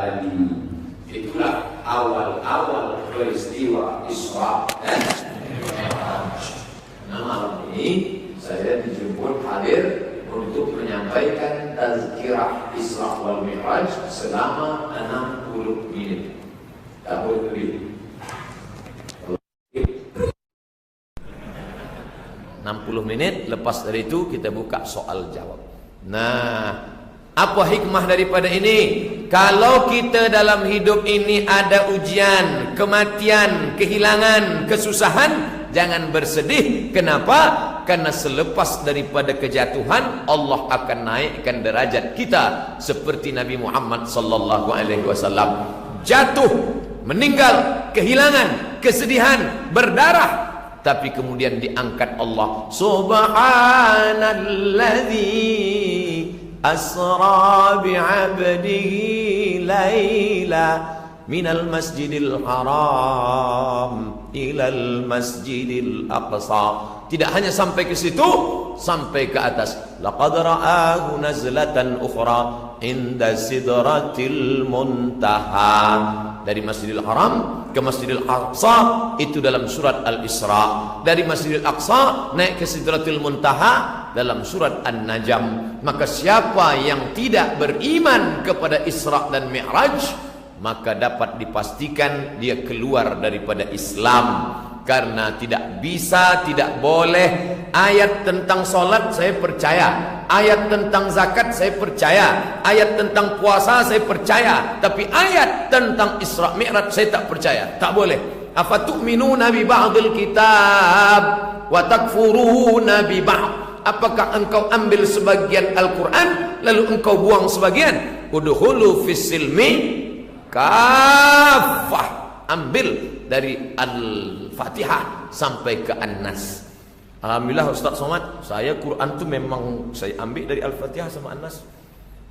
Ali. Itulah awal-awal peristiwa Isra dan Mi'raj. Nah, malam ini saya dijemput hadir untuk menyampaikan tazkirah Isra wal Mi'raj selama 60 menit. Tak boleh lebih. 60 menit, lepas dari itu kita buka soal jawab. Nah, apa hikmah daripada ini? Kalau kita dalam hidup ini ada ujian, kematian, kehilangan, kesusahan, jangan bersedih. Kenapa? Karena selepas daripada kejatuhan, Allah akan naikkan derajat kita seperti Nabi Muhammad sallallahu alaihi wasallam. Jatuh, meninggal, kehilangan, kesedihan, berdarah, tapi kemudian diangkat Allah. Subhanalladzi asra bi'abdihi laila minal masjidil haram ilal masjidil aqsa. Tidak hanya sampai ke situ, sampai ke atas. Laqad ra'ahu nazlatan ukhra inda sidratil muntaha. Dari Masjidil Haram ke Masjidil Aqsa itu dalam surat Al-Isra. Dari Masjidil Aqsa naik ke Sidratil Muntaha dalam surat An-Najm. Maka siapa yang tidak beriman kepada Isra dan Mi'raj, maka dapat dipastikan dia keluar daripada Islam. Karena tidak bisa, tidak boleh. Ayat tentang solat saya percaya, ayat tentang zakat saya percaya, ayat tentang puasa saya percaya, tapi ayat tentang Isra Mi'raj saya tak percaya. Tak boleh. Afatu'minuna bi ba'dil kitab wa takfuruna bi ba'd. Apakah engkau ambil sebagian Al-Quran lalu engkau buang sebagian? Udkhulu fis silmi kafah. Ambil dari Al-Fatihah sampai ke An-Nas. Alhamdulillah Ustaz Somad, saya Quran tu memang saya ambil dari Al-Fatihah sama An-Nas.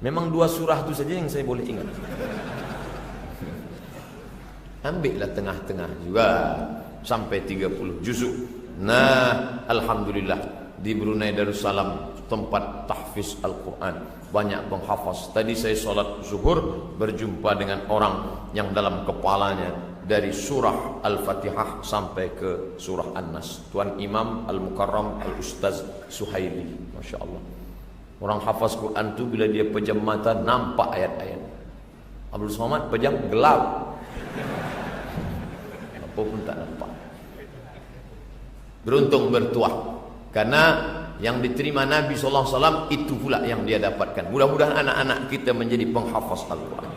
Memang 2 surah tu saja yang saya boleh ingat. Ambillah tengah-tengah juga sampai 30 juzuk. Nah, alhamdulillah di Brunei Darussalam tempat tahfiz Al-Quran, banyak penghafaz. Tadi saya solat zuhur berjumpa dengan orang yang dalam kepalanya dari surah Al-Fatihah sampai ke surah An-Nas. Tuan Imam Al-Mukarram Al-Ustaz Suhaili, Masya Allah. Orang hafaz Quran tu bila dia pejam mata nampak ayat-ayat. Abdul Somad pejam gelap, apa pun tak nampak. Beruntung bertuah, karena yang diterima Nabi SAW itu pula yang dia dapatkan. Mudah-mudahan anak-anak kita menjadi penghafaz Al-Quran.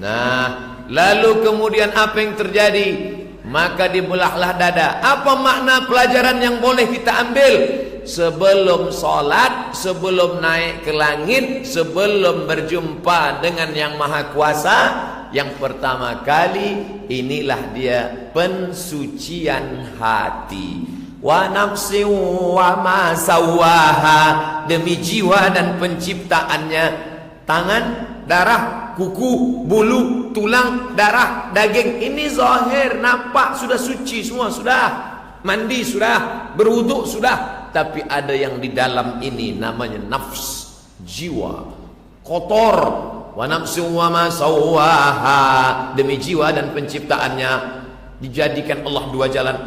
Nah, lalu kemudian apa yang terjadi? Maka dibelahlah dada. Apa makna pelajaran yang boleh kita ambil? Sebelum solat, sebelum naik ke langit, sebelum berjumpa dengan yang maha kuasa, yang pertama kali inilah dia pensucian hati. Wa nafsi wa ma sawaha, demi jiwa dan penciptaannya. Tangan, darah, kuku, bulu, tulang, darah, daging. Ini zahir, nampak, sudah suci semua, sudah mandi, sudah berwuduk, sudah. Tapi ada yang di dalam ini namanya nafs, jiwa, kotor. Wa nafsu wa ma sawaha, demi jiwa dan penciptaannya. Dijadikan Allah 2 jalan.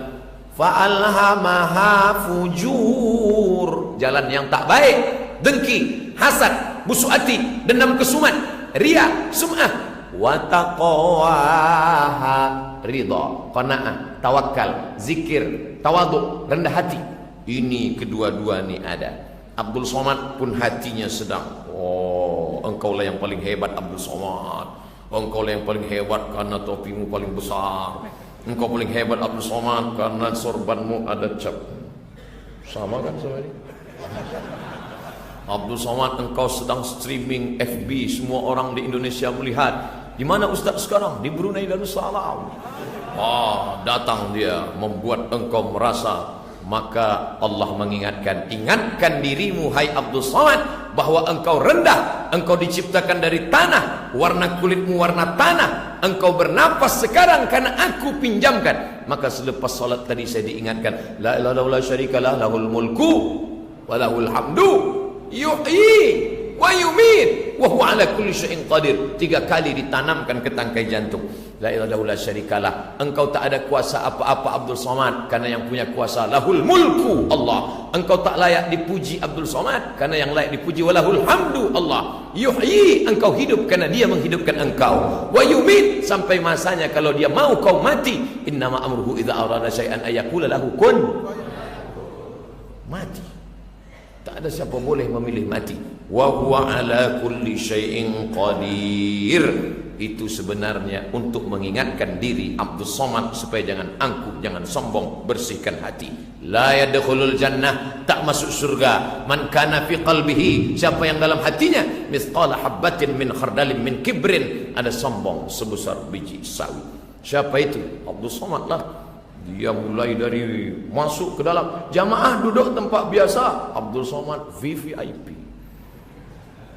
Fa'alhamaha fujur, jalan yang tak baik, dengki, hasad, busuk hati, dendam kesumat, riya, sum'ah. Wa taqwaha, ridha, qanaah, tawakal, zikir, tawaduk, rendah hati. Ini kedua-dua ni ada. Abdul Somad pun hatinya sedang. Oh, engkau lah yang paling hebat Abdul Somad. Engkau lah yang paling hebat karena topimu paling besar. Engkau paling hebat Abdul Somad karena sorbanmu ada cap. Sama kan sama ini? Abdul Somad, engkau sedang streaming FB, semua orang di Indonesia melihat. Di mana Ustaz sekarang? Di Brunei Darussalam. Datang dia membuat engkau merasa. Maka Allah mengingatkan, ingatkan dirimu hai Abdul Somad, bahwa engkau rendah, engkau diciptakan dari tanah, warna kulitmu warna tanah, engkau bernapas sekarang karena aku pinjamkan. Maka selepas solat tadi saya diingatkan, la ilaha illallah syarikalah, lahul mulku wa lahul hamdu yuhyi wa yumiit. wa huwa ala kulli syai'in qadir. 3 kali ditanamkan ke tangkai jantung. La ilaha illallah syarikalah. Engkau tak ada kuasa apa-apa Abdul Somad, karena yang punya kuasa lahul mulku Allah. Engkau tak layak dipuji Abdul Somad, karena yang layak dipuji walahul hamdu Allah. Yuhyi, engkau hidup karena dia menghidupkan engkau. Wa yumit, sampai masanya kalau dia mau kau mati. Innama amruhu idza arada syai'an ayaqula lahu kun. Mati. Tak ada siapa boleh memilih mati. Wa huwa ala kulli syai'in qadir. Itu sebenarnya untuk mengingatkan diri Abdul Somad supaya jangan angkuh, jangan sombong, bersihkan hati. La yadkhulul jannah, tak masuk surga. Man kana fi qalbihi, siapa yang dalam hatinya mithqala habbatin min khardalin min kibrin, ada sombong sebesar biji sawi. Siapa itu? Abdul Somad lah. Dia mulai dari masuk ke dalam jamaah duduk tempat biasa, Abdul Somad VVIP.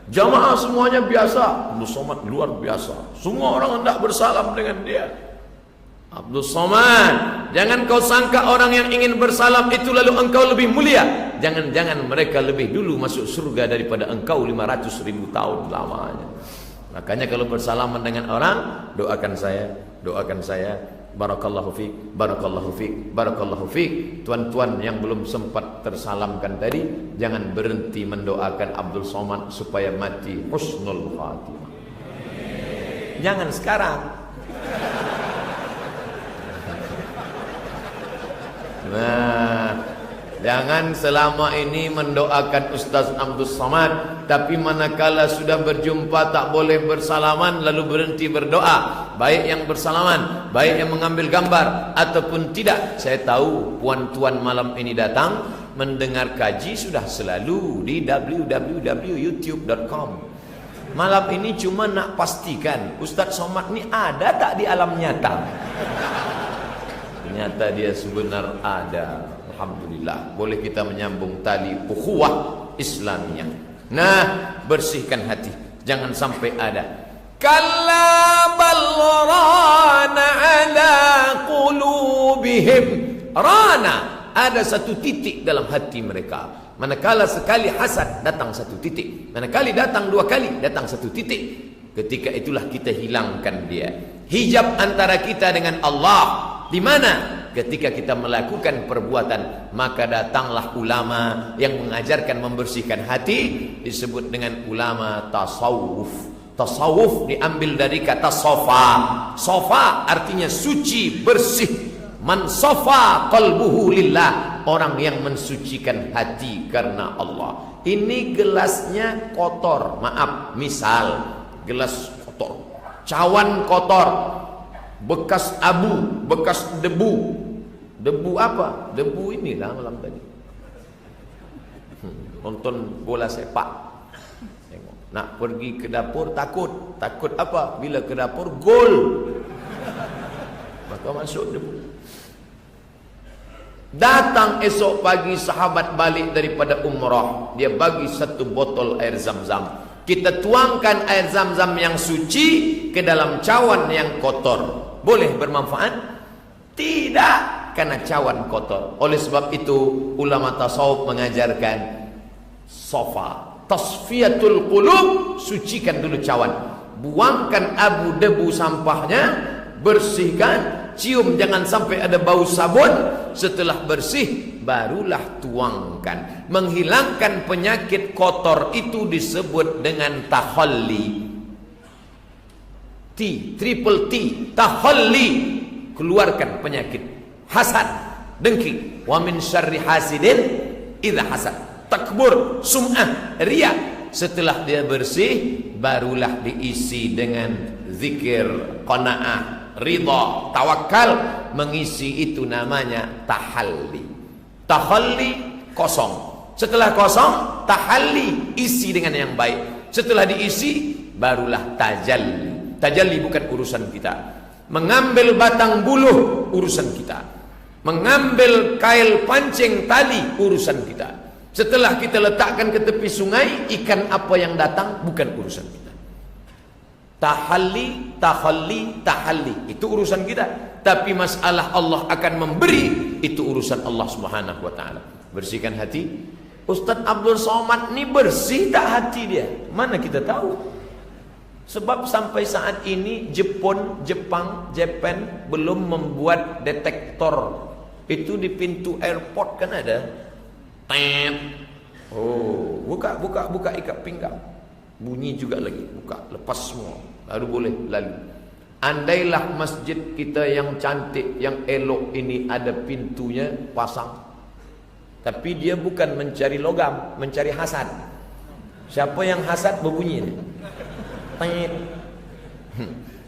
Jamaah semuanya biasa, Abdul Somad luar biasa. Semua orang hendak bersalam dengan dia. Abdul Somad, jangan kau sangka orang yang ingin bersalam itu lalu engkau lebih mulia. Jangan-jangan mereka lebih dulu masuk surga daripada engkau 500.000 tahun lamanya. Makanya kalau bersalaman dengan orang, doakan saya. Barakallahu fiik, barakallahu fiik, barakallahu fiik. Tuan-tuan yang belum sempat tersalamkan tadi, jangan berhenti mendoakan Abdul Somad supaya mati husnul khatimah. Jangan sekarang. Nah, jangan selama ini mendoakan Ustaz Abdul Somad, tapi manakala sudah berjumpa tak boleh bersalaman lalu berhenti berdoa. Baik yang bersalaman, baik yang mengambil gambar ataupun tidak. Saya tahu puan-tuan malam ini datang mendengar kaji sudah selalu di www.youtube.com. Malam ini cuma nak pastikan Ustaz Somad ni ada tak di alam nyata. Ternyata dia sebenar ada. Alhamdulillah, boleh kita menyambung tali ukhuwah Islamiyah. Nah, bersihkan hati, jangan sampai ada. Kalla bal rana ala qulubihim. Rana, ada satu titik dalam hati mereka. Manakala sekali hasad, datang satu titik. Manakala datang 2 kali, datang satu titik. Ketika itulah kita hilangkan dia. Hijab antara kita dengan Allah di mana? Ketika kita melakukan perbuatan, maka datanglah ulama yang mengajarkan membersihkan hati, disebut dengan ulama tasawuf. Tasawuf diambil dari kata sofa. Sofa artinya suci, bersih. Man sofa qalbuhu lillah, orang yang mensucikan hati karena Allah. Ini gelasnya kotor, maaf, misal gelas kotor, cawan kotor, bekas abu, bekas debu. Debu apa? Debu inilah malam tadi. Nonton bola sepak. Tengok. Nak pergi ke dapur takut. Takut apa? Bila ke dapur gol. Maka masuk debu. Datang esok pagi sahabat balik daripada umrah. Dia bagi 1 botol air zam-zam. Kita tuangkan air zam-zam yang suci ke dalam cawan yang kotor. Boleh bermanfaat? Tidak, karena cawan kotor. Oleh sebab itu ulama tasawuf mengajarkan sofa, tasfiyatul qulub, sucikan dulu cawan. Buangkan abu debu sampahnya, bersihkan, cium jangan sampai ada bau sabun. Setelah bersih barulah tuangkan. Menghilangkan penyakit kotor itu disebut dengan takhalli. Triple T, takhalli. Keluarkan penyakit hasad, dengki. Wa min syarri hasidin idza hasad. Takbur, sum'ah, riya. Setelah dia bersih, barulah diisi dengan zikir, qanaah, ridha, tawakal. Mengisi itu namanya tahalli. Tahalli kosong. Setelah kosong, tahalli, isi dengan yang baik. Setelah diisi, barulah tajalli. Tajalli bukan urusan kita. Mengambil batang buluh urusan kita. Mengambil kail pancing tali urusan kita. Setelah kita letakkan ke tepi sungai, ikan apa yang datang bukan urusan kita. Tahalli, tahalli, tahalli, itu urusan kita. Tapi masalah Allah akan memberi, itu urusan Allah Subhanahu wa taala. Bersihkan hati, Ustaz Abdul Somad ni bersih tak hati dia? Mana kita tahu? Sebab sampai saat ini Jepun, Jepang, Japan belum membuat detektor. Itu di pintu airport kan ada. Tet. Oh, buka ikat pinggang. Bunyi juga lagi, buka, lepas semua. Baru boleh lalu. Andailah masjid kita yang cantik, yang elok ini ada pintunya, pasang. Tapi dia bukan mencari logam, mencari hasad. Siapa yang hasad berbunyi ni? Tet.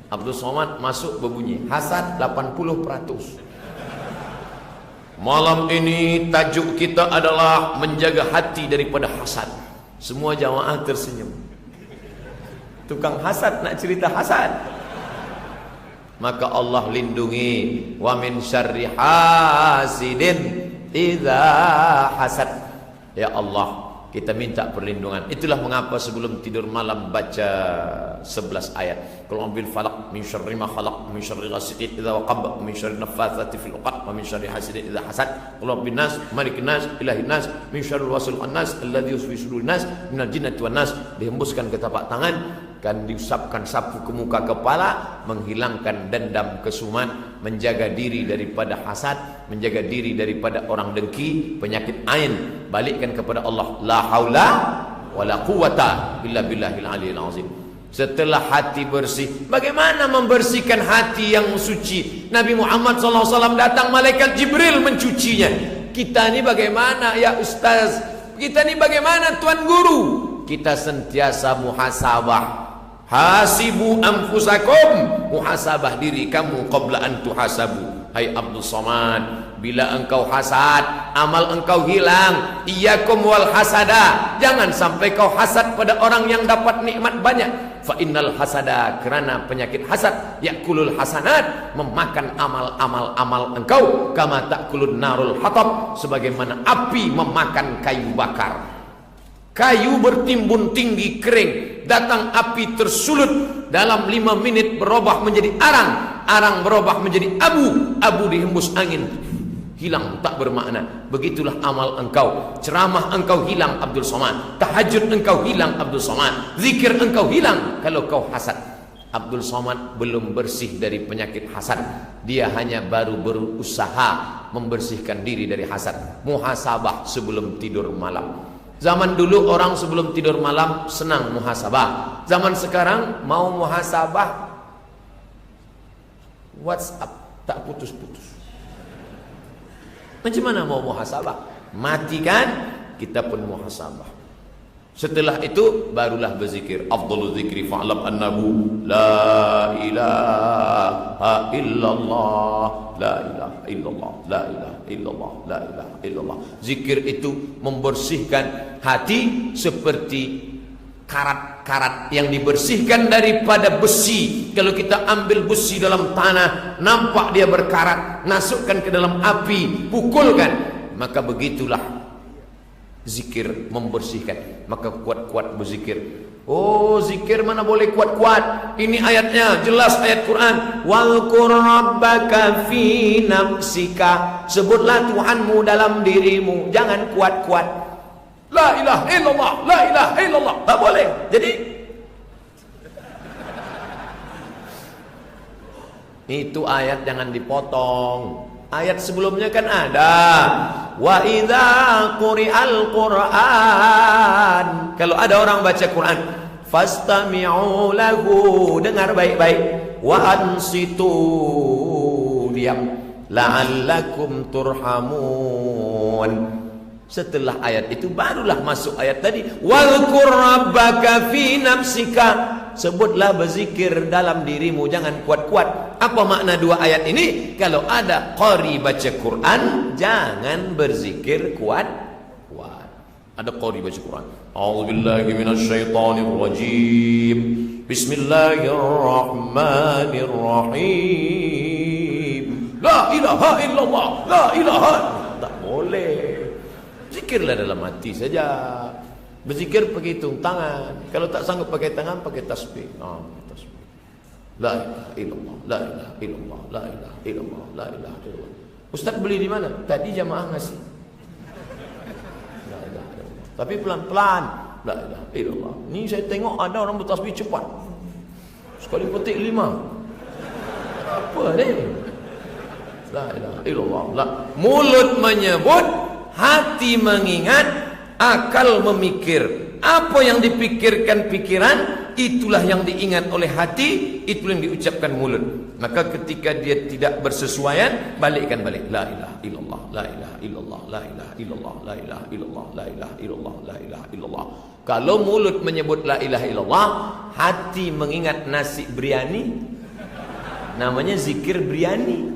Abdul Somad masuk berbunyi. Hasad 80%. Malam ini tajuk kita adalah menjaga hati daripada hasad. Semua jamaah tersenyum. Tukang hasad nak cerita hasad. Maka Allah lindungi. Wa min syarri hasidin idza hasad. Ya Allah, kita minta perlindungan. Itulah mengapa sebelum tidur malam baca 11 ayat. Qul a'udzu falaq min syarri ma khalaq min syarri ghasiqin idza waqab min syarri naffatsati fil 'uqad wa min syarri hasidin idza hasad. Qul rabbin nas malikin nas ilahin nas min syarril wasilin nas alladzi yuwaswisu sudurin nas minal jinnati wan nas. Dihembuskan ke tapak tangan, kan diusapkan sapu ke muka kepala, menghilangkan dendam kesumat, menjaga diri daripada hasad, menjaga diri daripada orang dengki, penyakit ain, balikkan kepada Allah. La haula wala quwata illa billahil aliyil azim. Setelah hati bersih, bagaimana membersihkan hati yang suci? Nabi Muhammad SAW datang, malaikat Jibril mencucinya. Kita ni bagaimana ya Ustaz? Kita ni bagaimana Tuan Guru? Kita sentiasa muhasabah. Hasibu anfusakum, muhasabah diri kamu qabla an tuhasabu. Hai Abdul Somad, bila engkau hasad, amal engkau hilang. Iyyakum wal hasada, jangan sampai kau hasad pada orang yang dapat nikmat banyak. Fa innal hasada, kerana penyakit hasad, yakulul hasanat, memakan amal-amal engkau. Kama takulun narul hatab, sebagaimana api memakan kayu bakar. Kayu bertimbun tinggi kering, datang api tersulut, dalam 5 menit berubah menjadi arang, arang berubah menjadi abu, abu dihembus angin, hilang, tak bermakna. Begitulah amal engkau. Ceramah engkau hilang Abdul Somad, tahajud engkau hilang Abdul Somad, zikir engkau hilang kalau kau hasad. Abdul Somad belum bersih dari penyakit hasad. Dia hanya baru berusaha membersihkan diri dari hasad. Muhasabah sebelum tidur malam. Zaman dulu orang sebelum tidur malam senang muhasabah. Zaman sekarang mau muhasabah WhatsApp tak putus-putus. Macam mana mau muhasabah? Mati kan? Kita pun muhasabah. Setelah itu barulah berzikir. Afdhalul zikri fa'lam annahu la ilaha illallah, la ilaha illallah, la ilaha illallah, la ilaha illallah. Zikir itu membersihkan hati seperti karat-karat yang dibersihkan daripada besi. Kalau kita ambil besi dalam tanah, nampak dia berkarat, masukkan ke dalam api, pukulkan, maka begitulah zikir membersihkan. Maka kuat-kuat berzikir. Oh, zikir mana boleh kuat-kuat? Ini ayatnya jelas, ayat Quran. Walqur rabbaka fi nafsika, sebutlah Tuhanmu dalam dirimu, jangan kuat-kuat. La ilaha illallah, la ilaha illallah, tak boleh. Jadi itu ayat jangan dipotong. Ayat sebelumnya kan ada. Wa idza quri'al Qur'an, kalau ada orang baca Quran, fastami'u lahu, dengar baik-baik. Wa ansitu, diam. La'allakum turhamun. Setelah ayat itu barulah masuk ayat tadi. Walqur rabbaka fi nafsika, sebutlah berzikir dalam dirimu, jangan kuat-kuat. Apa makna dua ayat ini? Kalau ada qari baca Quran, jangan berzikir kuat-kuat. Ada qari baca Quran, a'udzubillahi minasyaitonir rajim, bismillahirrahmanirrahim, la ilaha illallah, la ilaha. Tak boleh. Zikirlah dalam hati saja. Berzikir pakai hitung tangan. Kalau tak sanggup pakai tangan, pakai tasbih. Tasbih. La ilaha illallah, la ilaha illallah, la ilaha illallah, la ilaha illallah. Ustaz beli di mana? Tadi jamaah ngasih. La ilaha illallah. Tapi pelan-pelan. La ilaha illallah. Ni saya tengok ada orang bertasbih cepat. Sekali petik 5. Apa ni? La ilaha illallah. La. Mulut menyebut, hati mengingat, akal memikir. Apa yang dipikirkan pikiran, itulah yang diingat oleh hati, itulah yang diucapkan mulut. Maka ketika dia tidak bersesuaian, balikkan balik. La ilaha illallah, la ilaha illallah, la ilaha illallah, la ilaha illallah, la ilaha illallah, la ilaha illallah. Kalau mulut menyebut la ilaha illallah, hati mengingat nasi biryani, namanya zikir biryani.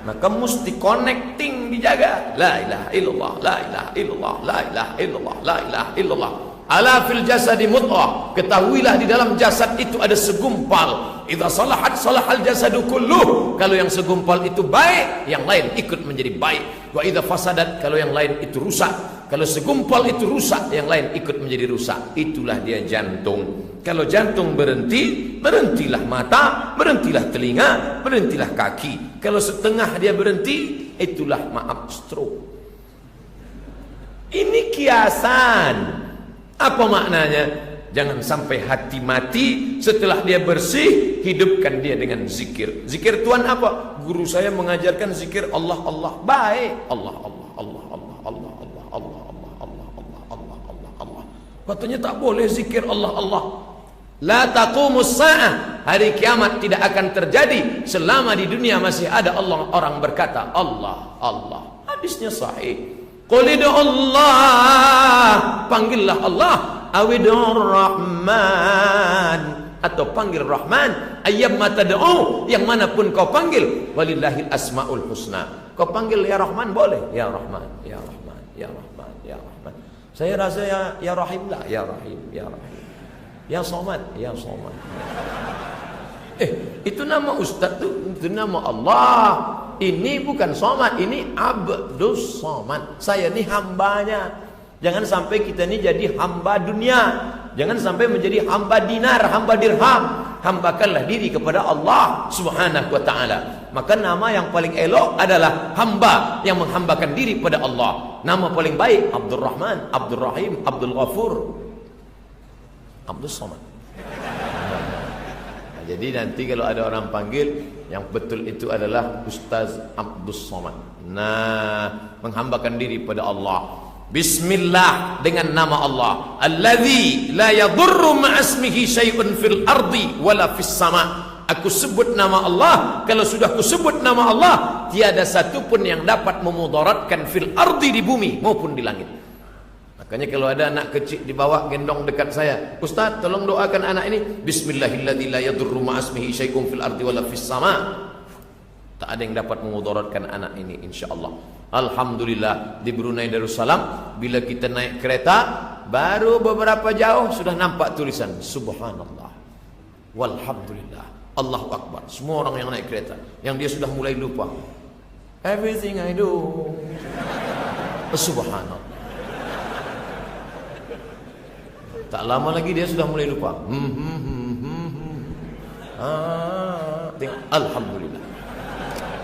Maka mesti connecting, dijaga. La ilaha illallah, la ilaha illallah, la ilaha illallah, la ilaha illallah. Ala fil jasadi mudghah. Ketahuilah di dalam jasad itu ada segumpal. Idza salahat salahal jasadu kulluh. Kalau yang segumpal itu baik, yang lain ikut menjadi baik. Wa idza fasadat, kalau yang lain itu rusak. Kalau segumpal itu rusak, yang lain ikut menjadi rusak. Itulah dia jantung. Kalau jantung berhenti, berhentilah mata, berhentilah telinga, berhentilah kaki. Kalau setengah dia berhenti, itulah maaf stroke. Ini kiasan. Apa maknanya? Jangan sampai hati mati, setelah dia bersih, hidupkan dia dengan zikir. Zikir Tuhan apa? Guru saya mengajarkan zikir Allah, Allah. Baik. Allah, Allah, Allah, Allah, Allah, Allah, Allah, Allah, Allah, Allah, Allah, Allah, Allah. Katanya tak boleh zikir Allah, Allah. La taqumus sa'ah. Hari kiamat tidak akan terjadi selama di dunia masih ada Allah, orang berkata Allah, Allah. Hadisnya sahih. Qul Allah, panggillah Allah, awidur Rahman, atau panggil Rahman, ayyamma tad'u, yang manapun kau panggil, walillahil asmaul husna. Kau panggil ya Rahman boleh, ya Rahman, ya Rahman, ya Rahman, ya Rahman. Saya rasa ya Rahim lah, ya Rahim, ya Rahim. Ya Somad, ya Somad. Itu nama Ustaz tu, itu nama Allah. Ini bukan Somad, ini Abdus Somad. Saya ni hambanya. Jangan sampai kita ni jadi hamba dunia. Jangan sampai menjadi hamba dinar, hamba dirham. Hambakanlah diri kepada Allah Subhanahu wa ta'ala. Maka nama yang paling elok adalah hamba yang menghambakan diri pada Allah. Nama paling baik Abdul Rahman, Abdul Rahim, Abdul Ghafur, Abdul Somad. Nah, jadi nanti kalau ada orang panggil, yang betul itu adalah Ustaz Abdul Somad. Nah, menghambakan diri pada Allah. Bismillah, dengan nama Allah. Alladzi la yadurru ma'asmihi syai'un fil ardi wala fis sama'. Aku sebut nama Allah. Kalau sudah aku sebut nama Allah, tiada satu pun yang dapat memudaratkan fil ardi, di bumi maupun di langit. Makanya kalau ada anak kecil di bawah gendong dekat saya, Ustaz tolong doakan anak ini, Bismillahilladzi la yadurru ma'asmihi syai'un fil ardi wala fis sama'. Tak ada yang dapat memudaratkan anak ini, insyaallah. Alhamdulillah, di Brunei Darussalam, bila kita naik kereta, baru beberapa jauh sudah nampak tulisan Subhanallah, Walhamdulillah, Allahu Akbar. Semua orang yang naik kereta, yang dia sudah mulai lupa, everything I do Subhanallah. Tak lama lagi dia sudah mulai lupa. Alhamdulillah.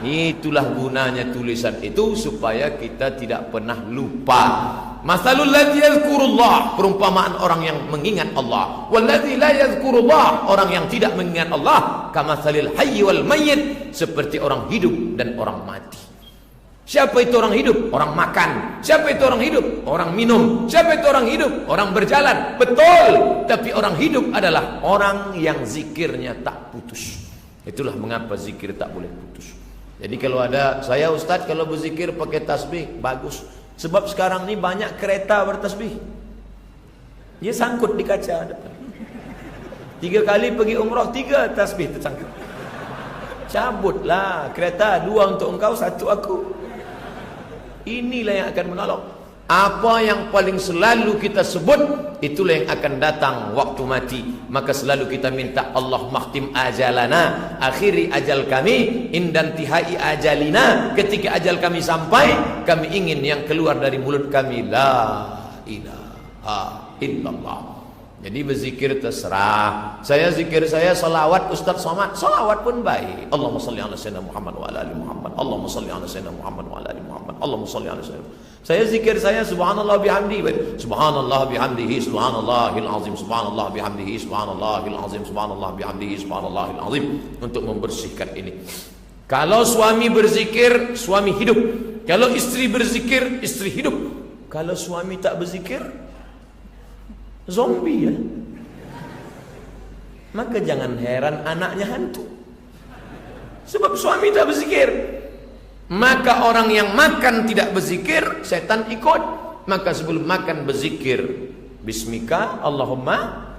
Itulah gunanya tulisan itu, supaya kita tidak pernah lupa. Masalul ladzi yadhkurullah, perumpamaan orang yang mengingat Allah. Wal ladzi la yadhkurullah, orang yang tidak mengingat Allah. Kamatsalil hayy wal mayyit, seperti orang hidup dan orang mati. Siapa itu orang hidup? Orang makan. Siapa itu orang hidup? Orang minum. Siapa itu orang hidup? Orang berjalan. Betul. Tapi orang hidup adalah orang yang zikirnya tak putus. Itulah mengapa zikir tak boleh putus. Jadi kalau ada, saya Ustaz kalau berzikir pakai tasbih, bagus. Sebab sekarang ni banyak kereta bertasbih. Dia sangkut di kaca depan. 3 kali pergi umrah, 3 tasbih tersangkut. Cabutlah kereta, 2 untuk engkau, 1 aku. Inilah yang akan menolong. Apa yang paling selalu kita sebut, itulah yang akan datang waktu mati. Maka selalu kita minta, Allah mahtim ajalana, akhiri ajal kami, indantihai ajalina. Ketika ajal kami sampai, kami ingin yang keluar dari mulut kami, la ilaha illallah. Jadi berzikir terserah. Saya zikir saya salawat Ustaz Somad, salawat pun baik. Allahumma salli ala sayyidina Muhammad wa ala ali Muhammad. Allahumma salli ala sayyidina Muhammad wa ala ali Muhammad. Allahumma salli ala sayyidina. Saya zikir saya subhanallah bihamdihi, subhanallah bihamdihi, subhanallahil azim, subhanallah bihamdihi, subhanallahil azim, subhanallah bihamdihi, subhanallahil azim, untuk membersihkan ini. Kalau suami berzikir, suami hidup. Kalau istri berzikir, istri hidup. Kalau suami tak berzikir, zombie ya. Maka jangan heran anaknya hantu. Sebab suami tak berzikir. Maka orang yang makan tidak berzikir, setan ikut. Maka sebelum makan berzikir, bismika Allahumma.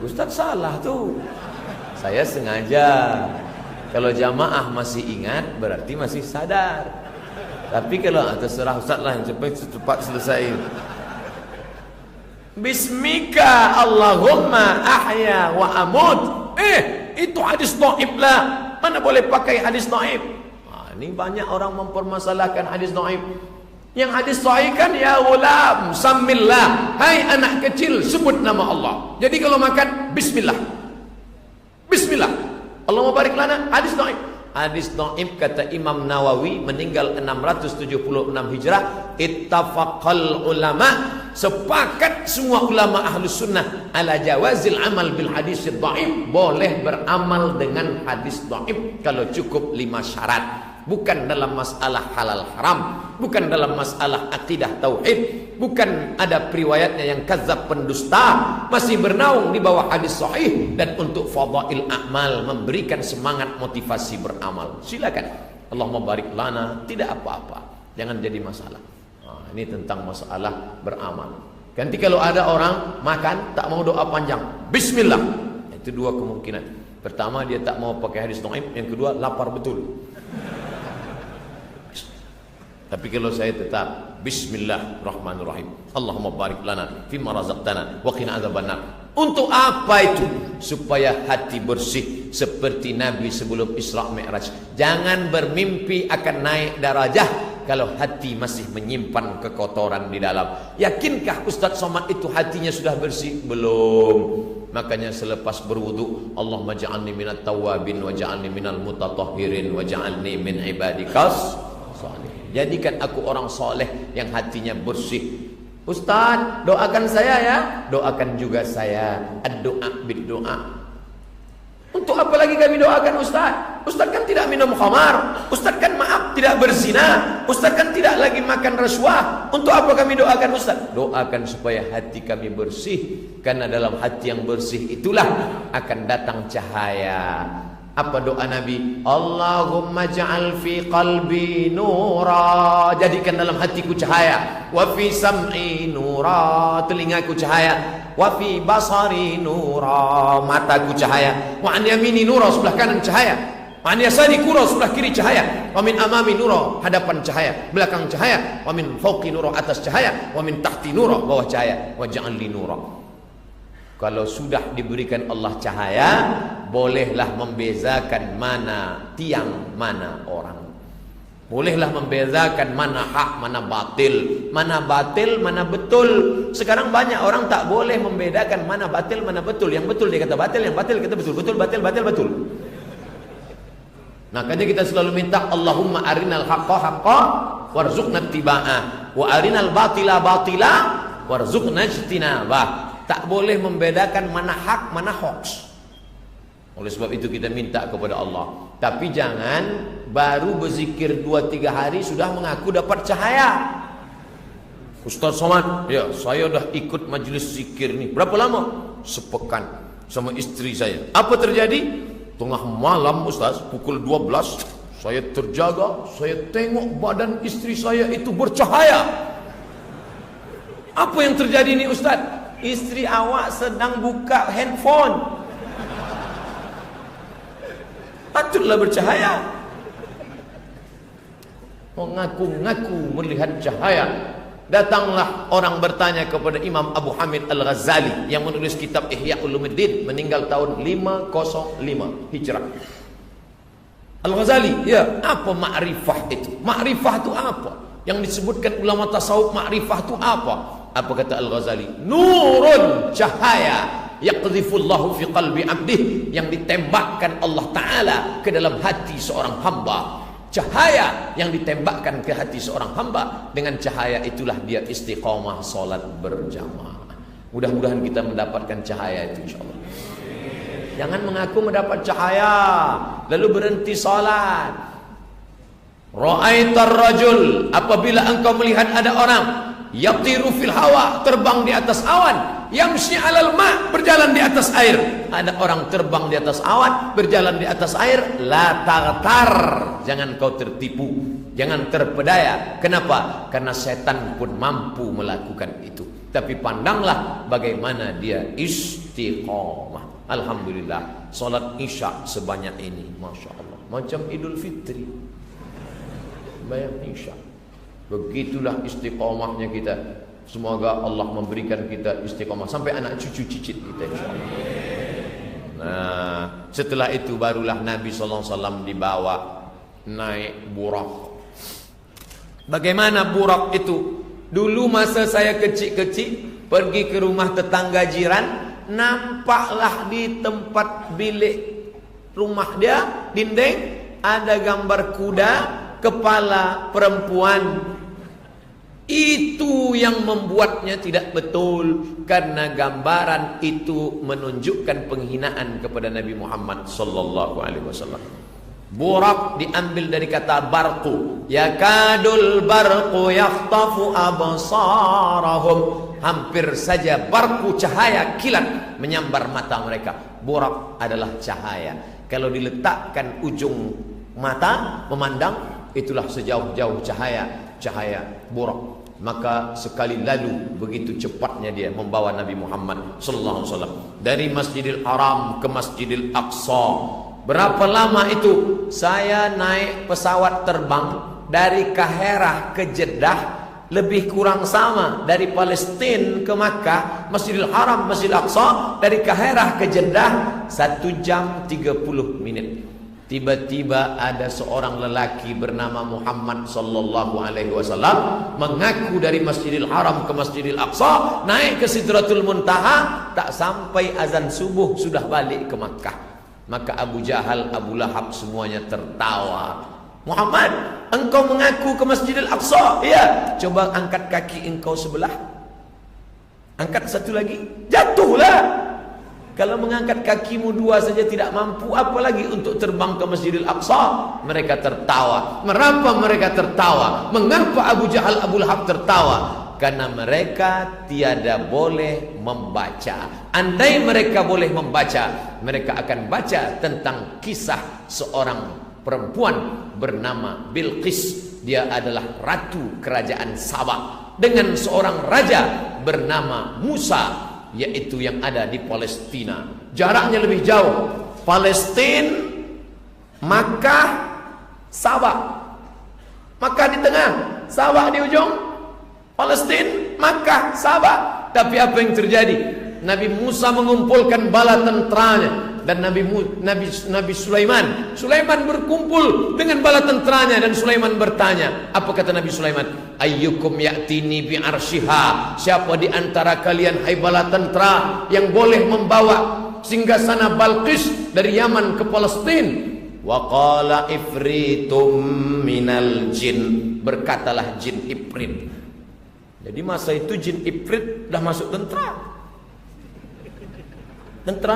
Ustaz salah tuh. Saya sengaja. Kalau jamaah masih ingat, berarti masih sadar. Tapi kalau terserah Ustaz lah yang cepat selesai. Bismika Allahumma ahya wa amut. Itu hadis dhaif lah. Mana boleh pakai hadis dhaif? Ini banyak orang mempermasalahkan hadis dhaif. Yang hadis dhaif kan ya ghulam, sammillah. Hai anak kecil, sebut nama Allah. Jadi kalau makan bismillah. Bismillah. Allahumma barik lana. Hadis dhaif. Hadis dhaif kata Imam Nawawi meninggal 676 Hijrah. Ittafaqal ulama, sepakat semua ulama ahlus sunnah ala jawazil amal bil hadis dhaif, boleh beramal dengan hadis dhaif kalau cukup 5 syarat. Bukan dalam masalah halal haram, bukan dalam masalah akidah tauhid, bukan ada periwayatnya yang kadzab pendusta, masih bernaung di bawah hadis sahih, dan untuk fadail a'mal, memberikan semangat motivasi beramal. Silakan. Allahumma barik lana, tidak apa-apa, jangan jadi masalah. Ini tentang masalah beramal. Nanti kalau ada orang makan tak mau doa panjang, bismillah. Itu dua kemungkinan. Pertama, dia tak mau pakai hadis dhaif, yang kedua lapar betul. Tapi kalau saya tetap bismillahirrahmanirrahim, Allahumma barik lana fima razaqtana wa qina adzabannar. Untuk apa itu? Supaya hati bersih seperti Nabi sebelum Isra Mi'raj. Jangan bermimpi akan naik darajah kalau hati masih menyimpan kekotoran di dalam. Yakinkah Ustaz Somad itu hatinya sudah bersih? Belum. Makanya selepas berwudu, Allahumma ja'alni minat tawabin wa ja'alni minal mutatahhirin wa ja'alni min ibadikas salih. Jadikan aku orang soleh yang hatinya bersih. Ustaz, doakan saya ya. Doakan juga saya. Ad-doa bid-doa. Untuk apa lagi kami doakan Ustaz? Ustaz kan tidak minum khamar. Ustaz kan maaf tidak berzina. Ustaz kan tidak lagi makan rasuah. Untuk apa kami doakan Ustaz? Doakan supaya hati kami bersih. Karena dalam hati yang bersih itulah akan datang cahaya. Apa doa Nabi? Allahumma ja'al fi qalbi nura, jadikan dalam hatiku cahaya. Wa fi sam'i nura, telingaku cahaya. Wa fi basari nura, mataku cahaya. Wa an yamini nura, sebelah kanan cahaya. Wa an yasari nura, sebelah kiri cahaya. Wa min amami nura, hadapan cahaya, belakang cahaya. Wa min fawqi nura, atas cahaya. Wa min tahti nura, bawah cahaya. Wa ja'al li nura. Kalau sudah diberikan Allah cahaya, bolehlah membezakan mana tiang, mana orang. Bolehlah membezakan mana hak, mana batil. Mana batil, mana betul. Sekarang banyak orang tak boleh membedakan mana batil, mana betul. Yang betul dia kata batil, yang batil kata betul. Betul, batil, batil, betul. Makanya kita selalu minta Allahumma arinal haqqa haqqa warzuqna ittiba'ah wa arinal batila batila warzuqna ijtinabah. Tak boleh membedakan mana hak, mana hoax. Oleh sebab itu kita minta kepada Allah. Tapi jangan baru berzikir 2-3 hari sudah mengaku dapat cahaya. Ustaz Somad, ya saya dah ikut majlis zikir ni. Berapa lama? Sepekan sama istri saya. Apa terjadi? Tengah malam Ustaz, pukul 12, saya terjaga, saya tengok badan istri saya itu bercahaya. Apa yang terjadi ni Ustaz? Istri awak sedang buka handphone. Patutlah bercahaya. Mengaku-ngaku melihat cahaya. Datanglah orang bertanya kepada Imam Abu Hamid Al-Ghazali yang menulis kitab Ihya Ulumuddin, meninggal tahun 505 Hijrah. Al-Ghazali, ya, apa ma'rifah itu? Ma'rifah itu apa? Yang disebutkan ulama tasawuf, ma'rifah itu apa? Apa kata Al-Ghazali? Nurun, cahaya, yaqdhifullahu fi qalbi abdih, yang ditembakkan Allah Ta'ala ke dalam hati seorang hamba. Cahaya yang ditembakkan ke hati seorang hamba, dengan cahaya itulah dia istiqomah salat berjamaah. Mudah-mudahan kita mendapatkan cahaya itu insyaallah. Jangan mengaku mendapat cahaya lalu berhenti salat. Ra'aitar rajul, apabila engkau melihat ada orang yatiru fil hawa, terbang di atas awan, yamshi 'alal ma', berjalan di atas air. Ada orang terbang di atas awan, berjalan di atas air, la taghtar, jangan kau tertipu, jangan terpedaya. Kenapa? Karena setan pun mampu melakukan itu. Tapi pandanglah bagaimana dia istiqomah. Alhamdulillah, salat isya sebanyak ini, Masya Allah, macam Idul Fitri, bayang isya. Begitulah istiqomahnya kita. Semoga Allah memberikan kita istiqomah sampai anak cucu cicit kita insyaallah. Nah, setelah itu barulah Nabi SAW dibawa naik burak. Bagaimana burak itu? Dulu masa saya kecil-kecil pergi ke rumah tetangga jiran, nampaklah di tempat bilik rumah dia, dinding, ada gambar kuda, kepala perempuan. Itu yang membuatnya tidak betul, karena gambaran itu menunjukkan penghinaan kepada Nabi Muhammad sallallahu alaihi wasallam. Burak diambil dari kata barqu, yakadul barqu yakhtafu absarahum, hampir saja barqu, cahaya kilat menyambar mata mereka. Burak adalah cahaya. Kalau diletakkan ujung mata memandang, itulah sejauh-jauh cahaya burak. Maka sekali lalu begitu cepatnya dia membawa Nabi Muhammad sallallahu alaihi wasallam dari Masjidil Haram ke Masjidil Aqsa. Berapa lama itu? Saya naik pesawat terbang dari Kaherah ke Jeddah, lebih kurang sama dari Palestina ke Makkah, Masjidil Haram, Masjidil Aqsa, dari Kaherah ke Jeddah 1 jam 30 menit. Tiba-tiba ada seorang lelaki bernama Muhammad sallallahu alaihi wasallam mengaku dari Masjidil Haram ke Masjidil Aqsa, naik ke Sidratul Muntaha, tak sampai azan subuh sudah balik ke Makkah. Maka Abu Jahal, Abu Lahab semuanya tertawa. Muhammad, engkau mengaku ke Masjidil Aqsa? Iya. Coba angkat kaki engkau sebelah. Angkat satu lagi, jatuhlah. Kalau mengangkat kakimu 2 saja tidak mampu, apalagi untuk terbang ke Masjidil Aqsa. Mereka tertawa. Mengapa mereka tertawa? Mengapa Abu Jahal, Abu Lahab tertawa? Karena mereka tiada boleh membaca. Andai mereka boleh membaca, mereka akan baca tentang kisah seorang perempuan bernama Bilqis. Dia adalah ratu kerajaan Sabah, dengan seorang raja bernama Musa, yaitu yang ada di Palestina. Jaraknya lebih jauh. Palestina, Makkah, Sabah. Makkah di tengah, Sabah di ujung. Palestina, Makkah, Sabah. Tapi apa yang terjadi? Nabi Musa mengumpulkan bala tenteranya, dan Nabi Sulaiman berkumpul dengan bala tenteranya, dan Sulaiman bertanya. Apa kata Nabi Sulaiman? Ayyukum ya'tini bi arsyiha, siapa di antara kalian hai bala tentera yang boleh membawa singgasana Balqis dari Yaman ke Palestina? Wa qala ifritum minal jin, berkatalah jin ifrit. Jadi masa itu jin ifrit dah masuk tentera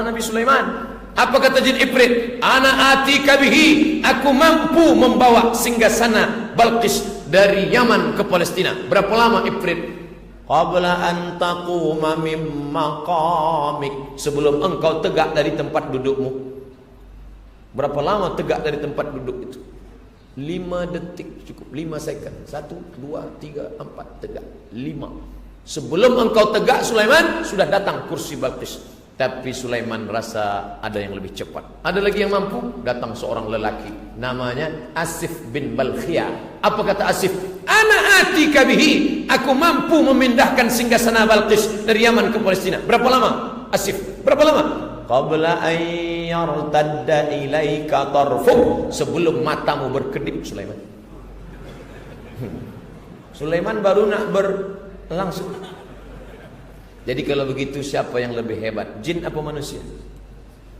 Nabi Sulaiman. Apa kata jin ifrit? Ana atika bihi, aku mampu membawa singgasana Balqis dari Yaman ke Palestina. Berapa lama ifrit? Qabla an taquma mim maqamik, sebelum engkau tegak dari tempat dudukmu. Berapa lama tegak dari tempat duduk itu? 5 detik cukup, 5 second. 1, 2, 3, 4 tegak. 5. Sebelum engkau tegak Sulaiman, sudah datang kursi Balqis. Tapi Sulaiman rasa ada yang lebih cepat. Ada lagi yang mampu. Datang seorang lelaki, namanya Asif bin Balkhiyah. Apa kata Asif? Ana atika bihi, aku mampu memindahkan singgasana Balqis dari Yaman ke Palestina. Berapa lama Asif? Berapa lama? Qabla an yartadda ilaika tarfuk, sebelum matamu berkedip Sulaiman. Sulaiman baru nak berlangsung. Jadi kalau begitu siapa yang lebih hebat? Jin apa manusia?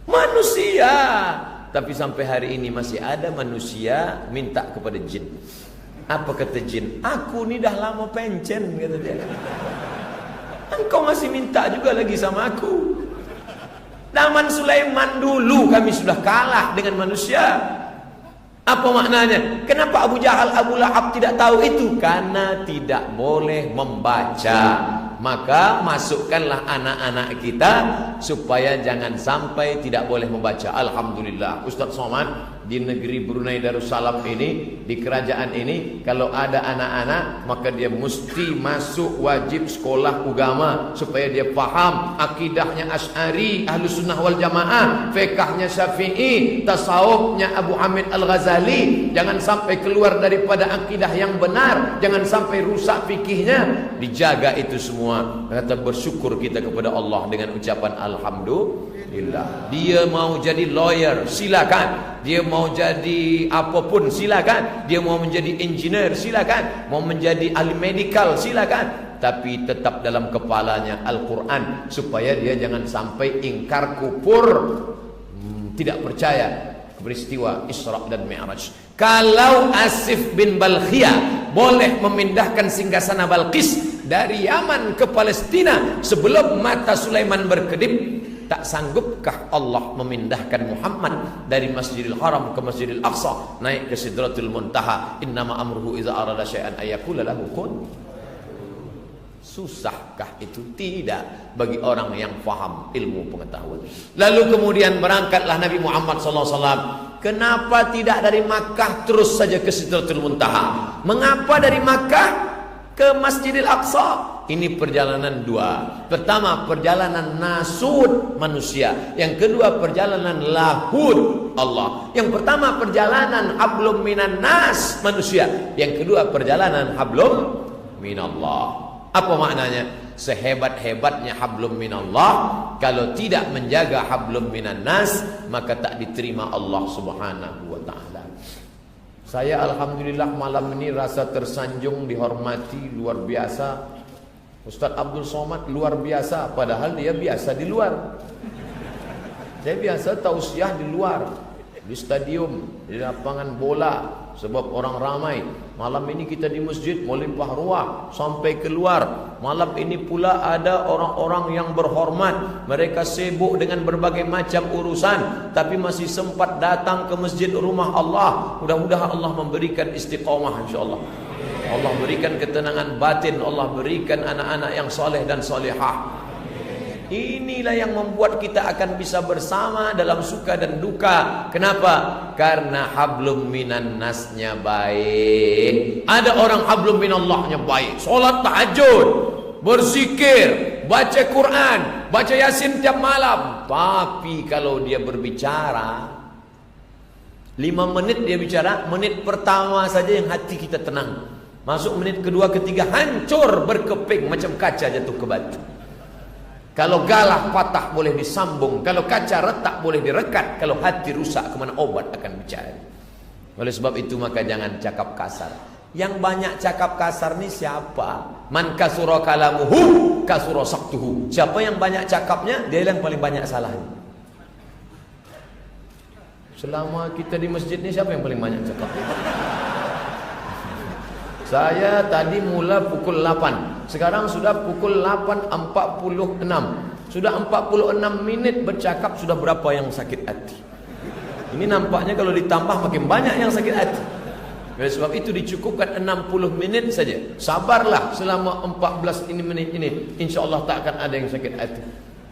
Manusia. Tapi sampai hari ini masih ada manusia minta kepada jin. Apa kata jin? Aku ni dah lama pencen, kata dia. Engkau masih minta juga lagi sama aku. Zaman Sulaiman dulu kami sudah kalah dengan manusia. Apa maknanya? Kenapa Abu Jahal, Abu Lahab tidak tahu itu? Karena tidak boleh membaca. Maka masukkanlah anak-anak kita supaya jangan sampai tidak boleh membaca. Alhamdulillah, Ustaz Somad, di negeri Brunei Darussalam ini, di kerajaan ini, kalau ada anak-anak maka dia mesti masuk wajib sekolah agama supaya dia faham akidahnya Asy'ari, Ahlus Sunnah wal Jamaah, fiqhnya Syafi'i, tasawufnya Abu Hamid Al-Ghazali. Jangan sampai keluar daripada akidah yang benar, jangan sampai rusak fikihnya. Dijaga itu semua. Kata bersyukur kita kepada Allah dengan ucapan alhamdulillah. Dia mau jadi lawyer, silakan. Dia mau jadi apapun, silakan. Dia mau menjadi engineer, silakan. Mau menjadi ahli medical, silakan. Tapi tetap dalam kepalanya Al-Quran, supaya dia jangan sampai ingkar, kufur, tidak percaya peristiwa Isra dan Mi'raj. Kalau Asif bin Balkhiyah boleh memindahkan singgasana Balqis dari Yaman ke Palestina sebelum mata Sulaiman berkedip, tak sanggupkah Allah memindahkan Muhammad dari Masjidil Haram ke Masjidil Aqsa, naik ke Sidratul Muntaha? Innama amruhu idza arada syai'an ayyaqula lahu kun. Susahkah itu? Tidak bagi orang yang faham ilmu pengetahuan. Lalu kemudian berangkatlah Nabi Muhammad SAW. Kenapa tidak dari Makkah terus saja ke Sidratul Muntaha? Mengapa dari Makkah ke Masjidil Aqsa? Ini perjalanan dua. Pertama, perjalanan nasud manusia. Yang kedua, perjalanan lahud Allah. Yang pertama, perjalanan hablum minan nas manusia. Yang kedua, perjalanan hablum minallah. Apa maknanya? Sehebat-hebatnya hablum minallah, kalau tidak menjaga hablum minan nas, maka tak diterima Allah Subhanahu wa ta'ala. Saya alhamdulillah malam ini rasa tersanjung, dihormati luar biasa. Ustaz Abdul Somad luar biasa, padahal dia biasa di luar. Saya biasa tausiah di luar, di stadium, di lapangan bola, sebab orang ramai. Malam ini kita di masjid melimpah ruah sampai keluar. Malam ini pula ada orang-orang yang berhormat. Mereka sibuk dengan berbagai macam urusan, tapi masih sempat datang ke masjid rumah Allah. Mudah-mudahan Allah memberikan istiqamah, insyaAllah. Allah berikan ketenangan batin. Allah berikan anak-anak yang soleh dan solehah. Inilah yang membuat kita akan bisa bersama dalam suka dan duka. Kenapa? Karena hablum minan nasnya baik. Ada orang hablum minallahnya baik, solat tahajud, berzikir, baca Quran, baca Yasin tiap malam. Tapi kalau dia berbicara 5 menit dia bicara, menit pertama saja yang hati kita tenang. Masuk menit kedua, ketiga hancur berkeping macam kaca jatuh ke batu. Kalau galah patah boleh disambung, kalau kaca retak boleh direkat, kalau hati rusak kemana obat akan bicara. Oleh sebab itu maka jangan cakap kasar. Yang banyak cakap kasar ni siapa? Man kasura kalamuhu kasura saktuhu. Siapa yang banyak cakapnya, dia yang paling banyak salahnya. Selama kita di masjid ni siapa yang paling banyak cakap? Saya tadi mula pukul 8. Sekarang sudah pukul 8.46. Sudah 46 menit bercakap, sudah berapa yang sakit hati? Ini nampaknya kalau ditambah makin banyak yang sakit hati. Oleh sebab itu dicukupkan 60 menit saja. Sabarlah selama 14 menit ini. InsyaAllah tak akan ada yang sakit hati.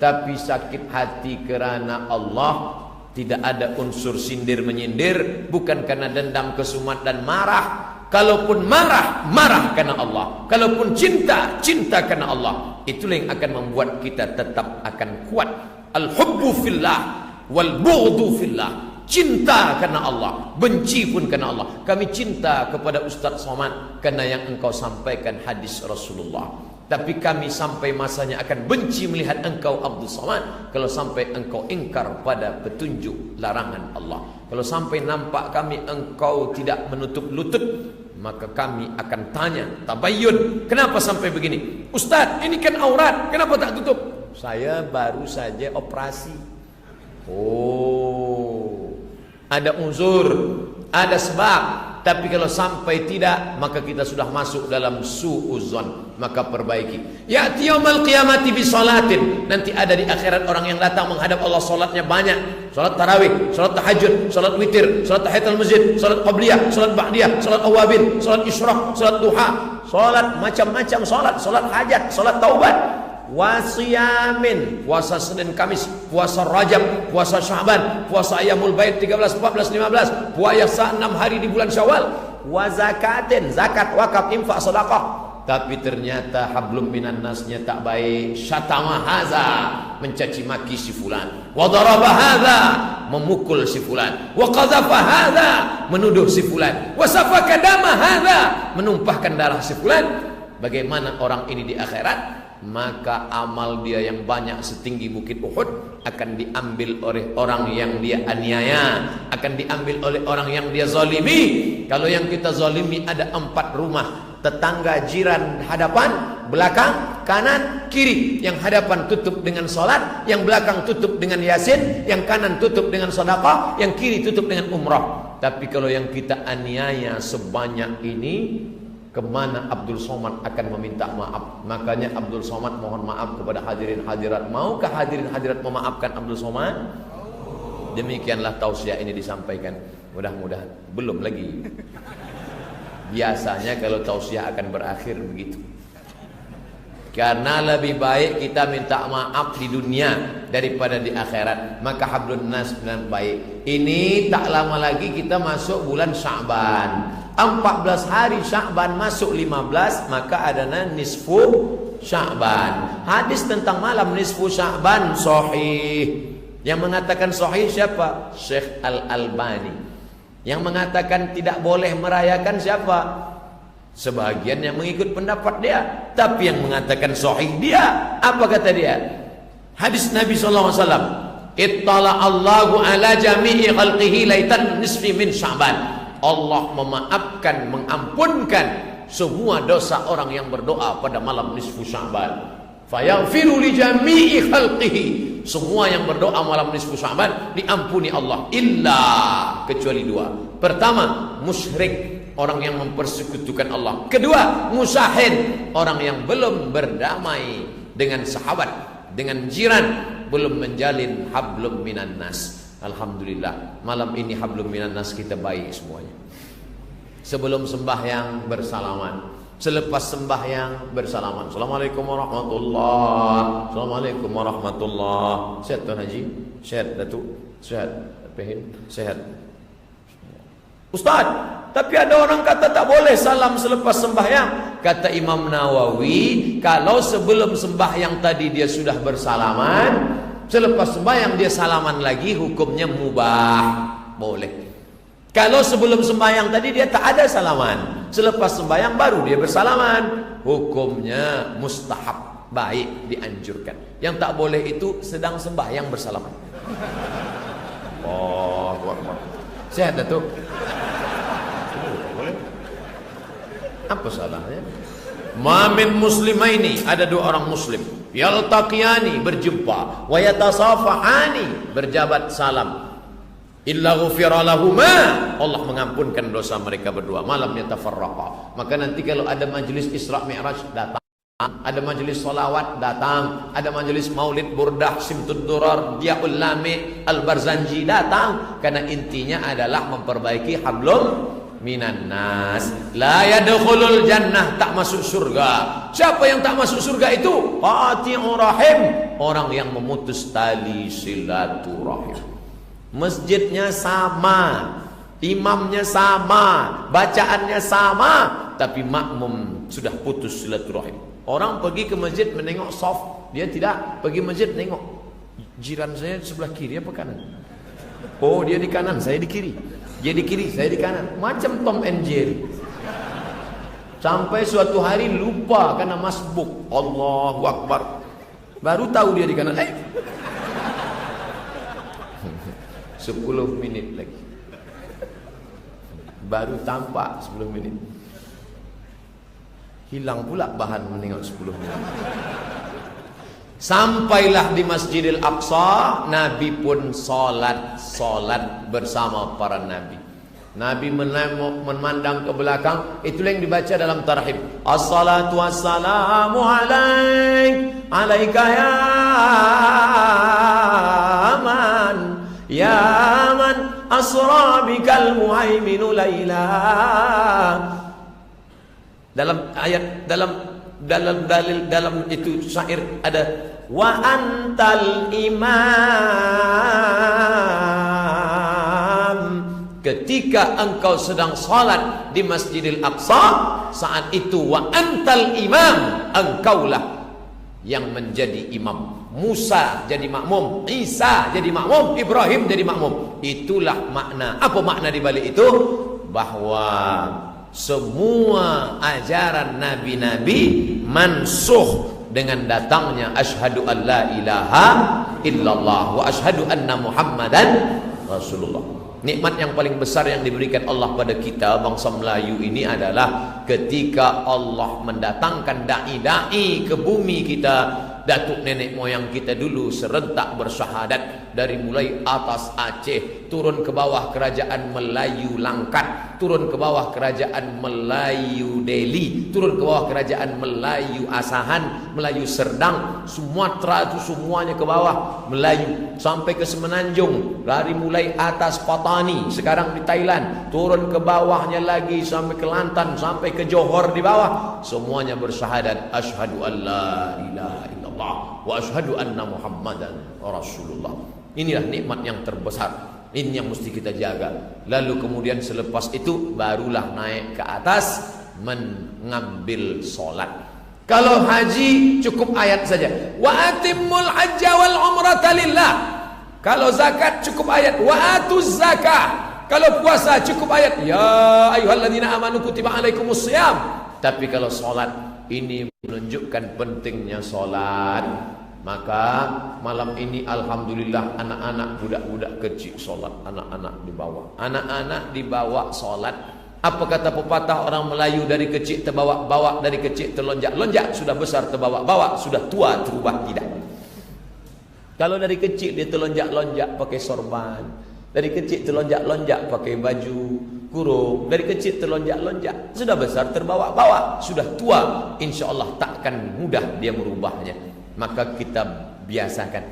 Tapi sakit hati kerana Allah. Tidak ada unsur sindir menyindir. Bukan karena dendam, kesumat dan marah. Kalaupun marah, marah karena Allah. Kalaupun cinta, cinta karena Allah. Itulah yang akan membuat kita tetap akan kuat. Al-hubbu fillah wal bughdu fillah. Cinta karena Allah, benci pun karena Allah. Kami cinta kepada Ustaz Somad karena yang engkau sampaikan hadis Rasulullah. Tapi kami sampai masanya akan benci melihat engkau Abdul Somad kalau sampai engkau ingkar pada petunjuk larangan Allah. Kalau sampai nampak kami engkau tidak menutup lutut, maka kami akan tanya, tabayyun, kenapa sampai begini? Ustaz, ini kan aurat, kenapa tak tutup? Saya baru saja operasi. Oh, ada uzur, ada sebab. Tapi kalau sampai tidak, maka kita sudah masuk dalam su'uzon. Maka perbaiki. Ya'ti yaumal qiyamati bisolatin. Nanti ada di akhirat orang yang datang menghadap Allah, solatnya banyak. Solat tarawih, solat tahajud, solat witir, solat tahiyatul masjid, solat qabliyah, solat ba'diyah, solat awabin, solat isyraq, solat duha, solat macam-macam solat, solat hajat, solat taubat. Wasiyamin, puasa Senin Kamis, puasa Rajab, puasa Sya'ban, puasa Ayyamul Bait 13, 14, 15, puasa 6 hari di bulan Syawal, wa zakatin, zakat, wakaf, infak, sedekah. Tapi ternyata hablum minan nasnya tak baik. Syatama haza, mencaci maki si fulan. Wa daraba hadza, memukul si fulan. Wa qadhafa hadza, menuduh si fulan. Wa safaka dama hadza, menumpahkan darah si fulan. Bagaimana orang ini di akhirat? Maka amal dia yang banyak setinggi bukit Uhud akan diambil oleh orang yang dia aniaya, akan diambil oleh orang yang dia zalimi. Kalau yang kita zalimi ada 4 rumah, tetangga, jiran, hadapan, belakang, kanan, kiri. Yang hadapan tutup dengan sholat, yang belakang tutup dengan yasin, yang kanan tutup dengan sedekah, yang kiri tutup dengan umrah. Tapi kalau yang kita aniaya sebanyak ini, kemana Abdul Somad akan meminta maaf? Makanya Abdul Somad mohon maaf kepada hadirin hadirat. Maukah hadirin hadirat memaafkan Abdul Somad? Demikianlah tausiah ini disampaikan. Mudah-mudahan belum lagi. Biasanya kalau tausiah akan berakhir begitu. Karena lebih baik kita minta maaf di dunia daripada di akhirat. Maka hablun nas dengan baik. Ini tak lama lagi kita masuk bulan Sya'ban. 14 hari Sya'ban masuk 15, maka adanya nisfu Sya'ban. Hadis tentang malam nisfu Sya'ban sahih. Yang mengatakan sahih siapa? Syekh Al-Albani. Yang mengatakan tidak boleh merayakan siapa? Sebagian yang mengikut pendapat dia. Tapi yang mengatakan sahih dia, apa kata dia? Hadis Nabi SAW, ittala Allahu ala jami'i khalqihi laitan nisfi min Sya'ban. Allah memaafkan, mengampunkan semua dosa orang yang berdoa pada malam nisfu Sya'ban. Fayaghfiru li jami'i khalqihi. Semua yang berdoa malam nisfu Sya'ban diampuni Allah, illa, kecuali 2. Pertama, musyrik, orang yang mempersekutukan Allah. Kedua, musyahid, orang yang belum berdamai dengan sahabat, dengan jiran, belum menjalin hablum minan nas. Alhamdulillah, malam ini hablum minan nas kita baik semuanya. Sebelum sembahyang bersalaman, selepas sembahyang bersalaman. Assalamualaikum warahmatullahi. Assalamualaikum warahmatullahi. Sehat Tuan Haji? Sehat Datuk? Sehat Pehin? Sehat Ustaz, tapi ada orang kata tak boleh salam selepas sembahyang. Kata Imam Nawawi, kalau sebelum sembahyang tadi dia sudah bersalaman, selepas sembahyang dia salaman lagi, hukumnya mubah, boleh. Kalau sebelum sembahyang tadi dia tak ada salaman, selepas sembahyang baru dia bersalaman, hukumnya mustahab, baik, dianjurkan. Yang tak boleh itu sedang sembahyang bersalaman. Oh, sehat Datuk? Boleh. Apa salahnya? Mamin muslimaini, ada 2 orang muslim, yaltaqiyani, berjumpa, wa yatasafahani, berjabat salam, illa ghufira lahuma, Allah mengampunkan dosa mereka berdua. Malam yatafarraqa. Maka nanti kalau ada majlis Isra Mi'raj, datang. Ada majlis salawat, datang. Ada majlis maulid burdah simtud durar diaul lami al-barzanji, datang. Karena intinya adalah memperbaiki hablum minan nas. La yadkhulul jannah, tak masuk surga. Siapa yang tak masuk surga itu? Qati'ur rahim, orang yang memutus tali silaturahim. Masjidnya sama, imamnya sama, bacaannya sama, tapi makmum sudah putus silaturahim. Orang pergi ke masjid menengok soft, dia tidak pergi masjid nengok jiran saya di sebelah kiri apa kanan. Oh, dia di kanan, saya di kiri. Dia di kiri, saya di kanan. Macam Tom and Jerry. Sampai suatu hari lupa karena masbuk. Allahu Akbar. Baru tahu dia di kanan. 10 minit lagi. Baru tampak 10 minit. Hilang pula bahan menengok 10 menit. Sampailah di Masjidil Aqsa, Nabi pun salat bersama para nabi. Nabi memandang ke belakang, itulah yang dibaca dalam tarhib. Assalatu wassalamu alaika ya man asra bikal muhaiminu laila. Dalam ayat dalam itu syair ada wa antal imam. Ketika engkau sedang salat di Masjidil Aqsa, saat itu wa antal imam, engkaulah yang menjadi imam. Musa jadi makmum, Isa jadi makmum, Ibrahim jadi makmum. Itulah makna. Apa makna di balik itu? Bahwa semua ajaran nabi-nabi mansuh dengan datangnya asyhadu an la ilaha illallah wa asyhadu anna muhammadan rasulullah. Nikmat yang paling besar yang diberikan Allah pada kita bangsa Melayu ini adalah ketika Allah mendatangkan dai-dai ke bumi kita. Datuk nenek moyang kita dulu serentak bersyahadat dari mulai atas Aceh turun ke bawah kerajaan Melayu Langkat, turun ke bawah kerajaan Melayu Delhi, turun ke bawah kerajaan Melayu Asahan, Melayu Serdang, Sumatera itu semuanya ke bawah Melayu sampai ke Semenanjung, dari mulai atas Patani sekarang di Thailand, turun ke bawahnya lagi sampai ke Kelantan, sampai ke Johor di bawah, semuanya bersyahadat asyhadu an la ilaha illallah wa asyhadu anna muhammadan rasulullah. Inilah nikmat yang terbesar, ini yang mesti kita jaga. Lalu kemudian selepas itu barulah naik ke atas mengambil solat. Kalau haji cukup ayat saja, wa atimmul hajja wal umrata lillah. Kalau zakat cukup ayat, wa atuz zakah. Kalau puasa cukup ayat, ya ayyuhalladzina amanu kutiba alaikumus shiyam. Tapi kalau solat ini menunjukkan pentingnya solat. Maka malam ini alhamdulillah anak-anak budak-budak kecil solat, anak-anak dibawa solat. Apa kata pepatah orang Melayu, dari kecil terbawa-bawa, dari kecil terlonjak-lonjak, sudah besar terbawa-bawa, sudah tua terubah tidak. Kalau dari kecil dia terlonjak-lonjak pakai sorban, dari kecil terlonjak-lonjak pakai baju kurung, dari kecil terlonjak-lonjak, sudah besar terbawa-bawa, sudah tua, insya Allah takkan mudah dia merubahnya. Maka kita biasakan.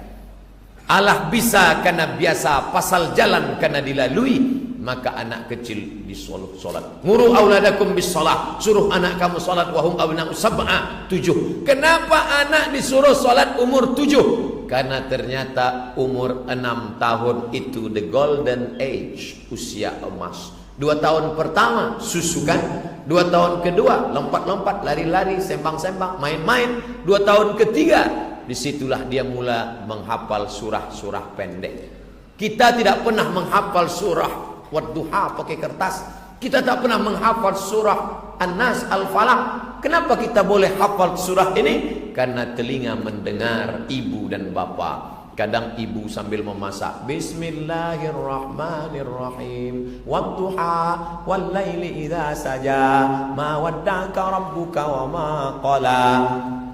Allah bisa karena biasa, pasal jalan karena dilalui. Maka anak kecil disuruh solat. Muru auladakum bis solat, suruh anak kamu solat. Wahum abna'u sab'a, 7. Kenapa anak disuruh solat umur 7? Karena ternyata umur 6 tahun itu the golden age, usia emas. 2 tahun pertama susukan, 2 tahun kedua lompat-lompat, lari-lari, sembang-sembang, main-main. 2 tahun ketiga disitulah dia mula menghafal surah-surah pendek. Kita tidak pernah menghafal surah Wadduha pakai kertas. Kita tak pernah menghafal surah An-Nas, Al-Falaq. Kenapa kita boleh hafal surah ini? Karena telinga mendengar ibu dan bapa. Kadang ibu sambil memasak, Bismillahirrahmanirrahim, Wadduha wallaili idza saja, ma wadda'aka rabbuka wa ma qala.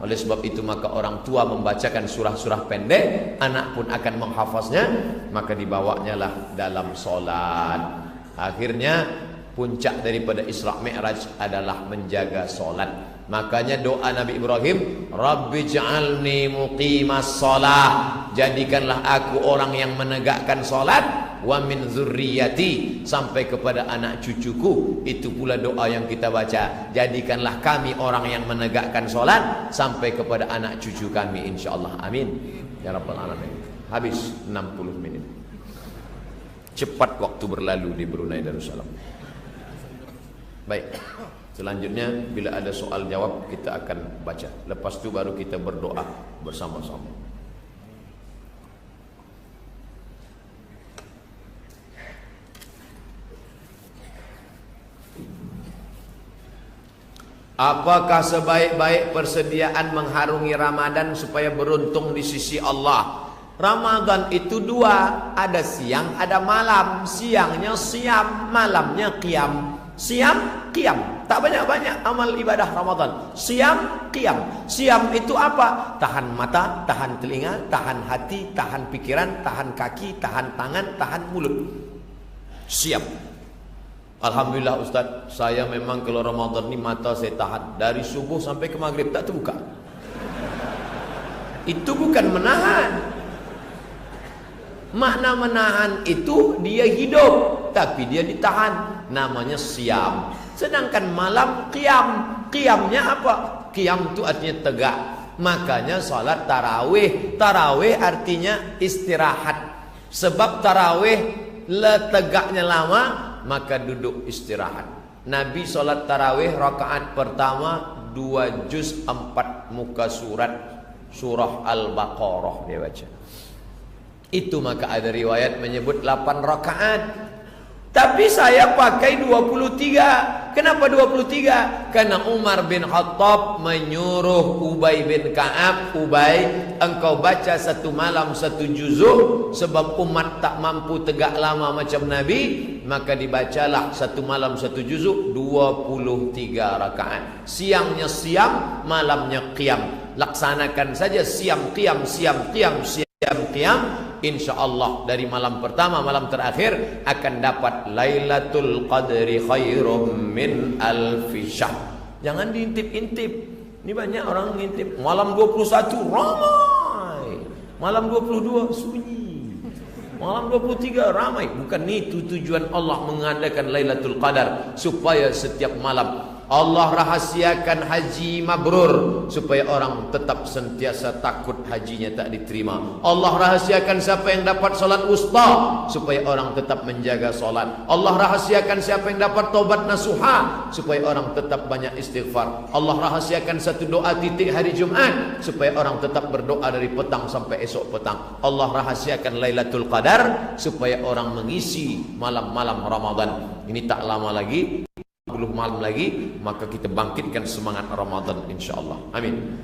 Oleh sebab itu maka orang tua membacakan surah-surah pendek, anak pun akan menghafaznya, maka dibawanya lah dalam solat. Akhirnya puncak daripada Isra Mi'raj adalah menjaga solat. Makanya doa Nabi Ibrahim, Rabbi ja'alni muqimas shalah, jadikanlah aku orang yang menegakkan solat, wa min dzurriyyati, sampai kepada anak cucuku. Itu pula doa yang kita baca, jadikanlah kami orang yang menegakkan solat sampai kepada anak cucu kami insyaallah, amin ya rabbal alamin. Habis 60 menit. Cepat waktu berlalu di Brunei Darussalam. Baik, selanjutnya bila ada soal jawab kita akan baca. Lepas itu baru kita berdoa bersama-sama. Apakah sebaik-baik persediaan mengharungi Ramadan supaya beruntung di sisi Allah? Ramadan itu 2, ada siang, ada malam. Siangnya siam, malamnya qiyam. Siam, qiyam. Tak banyak-banyak amal ibadah Ramadan. Siam, qiyam. Siam itu apa? Tahan mata, tahan telinga, tahan hati, tahan pikiran, tahan kaki, tahan tangan, tahan mulut. Siam. Alhamdulillah Ustaz, saya memang kalau Ramadan ini mata saya tahan. Dari subuh sampai ke maghrib tak terbuka. Itu bukan menahan. Makna menahan itu dia hidup, tapi dia ditahan. Namanya siam. Sedangkan malam qiyam. Qiyamnya apa? Qiyam itu artinya tegak. Makanya salat tarawih. Tarawih artinya istirahat. Sebab tarawih tegaknya lama, maka duduk istirahat. Nabi salat tarawih rakaat pertama 2 juz 4 muka surah Al-Baqarah dia baca. Itu maka ada riwayat menyebut 8 rakaat. Tapi saya pakai 23. Kenapa 23? Karena Umar bin Khattab menyuruh Ubay bin Ka'ab, Ubay, engkau baca satu malam 1 juzuk, sebab umat tak mampu tegak lama macam Nabi. Maka dibacalah 1 malam 1 juzuk, 23 rakaat. Siangnya siam, malamnya qiyam. Laksanakan saja siam qiyam, siam qiyam, siam qiyam. InsyaAllah dari malam pertama malam terakhir akan dapat Lailatul Qadri khairum min alfi syahr. Jangan diintip-intip. Ini banyak orang ngintip. Malam 21 ramai, malam 22 sunyi, malam 23 ramai. Bukan itu tujuan Allah mengadakan Lailatul Qadar, supaya setiap malam Allah rahasiakan haji mabrur, supaya orang tetap sentiasa takut hajinya tak diterima. Allah rahasiakan siapa yang dapat solat wusta, supaya orang tetap menjaga solat. Allah rahasiakan siapa yang dapat taubat nasuha, supaya orang tetap banyak istighfar. Allah rahasiakan satu doa titik hari Jumat, supaya orang tetap berdoa dari petang sampai esok petang. Allah rahasiakan Lailatul Qadar, supaya orang mengisi malam-malam Ramadan. Ini tak lama lagi, 10 malam lagi, maka kita bangkitkan semangat Ramadan insyaallah. Amin.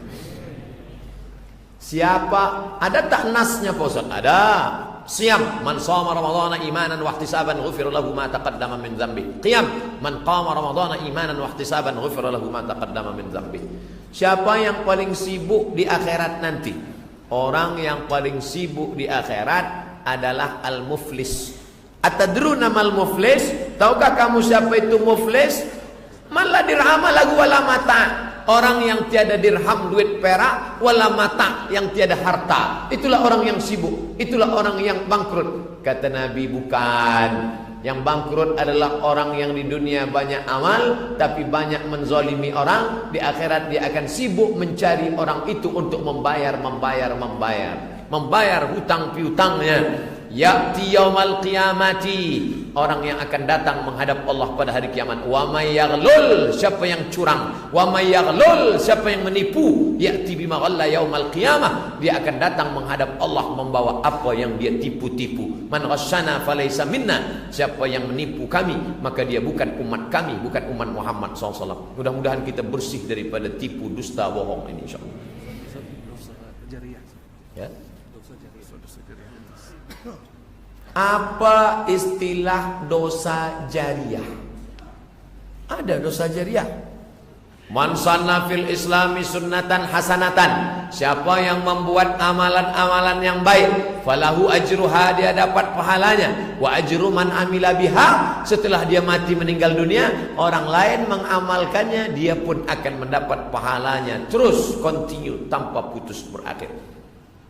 Siapa? Ada tak nasnya Pak Ustaz? Ada. Siam, man shoma ramadhana imanan wa ihtisaban ghufira lahu ma taqaddama min dhanbi. Qiyam, man qama ramadhana imanan wa ihtisaban ghufira lahu ma taqaddama min dhanbi. Siapa yang paling sibuk di akhirat nanti? Orang yang paling sibuk di akhirat adalah al-muflis. Atadruna mal muflis? Tahukah kamu siapa itu muflis? Malah dirham lagu wala mata. Orang yang tiada dirham duit perak, wala mata yang tiada harta. Itulah orang yang sibuk. Itulah orang yang bangkrut. Kata Nabi, bukan. Yang bangkrut adalah orang yang di dunia banyak amal, tapi banyak menzalimi orang. Di akhirat dia akan sibuk mencari orang itu untuk membayar hutang piutangnya. Ya'ti yaumal qiyamati, orang yang akan datang menghadap Allah pada hari kiamat. Wa may yaghlul, siapa yang curang. Wa may yaghlul, siapa yang menipu. Ya'ti bima ghalla yaumal qiyamah, dia akan datang menghadap Allah membawa apa yang dia tipu-tipu. Man ghasyana falaysa minna, siapa yang menipu kami, maka dia bukan umat kami, bukan umat Muhammad SAW. Mudah-mudahan kita bersih daripada tipu, dusta, bohong ini insyaallah. Ya. Apa istilah dosa jariah? Ada dosa jariah. Man sanna fil islami sunnatan hasanatan, siapa yang membuat amalan-amalan yang baik, falahu ajruha, dia dapat pahalanya. Wa ajru man amila biha, setelah dia mati meninggal dunia, orang lain mengamalkannya, dia pun akan mendapat pahalanya. Terus continue tanpa putus berakhir.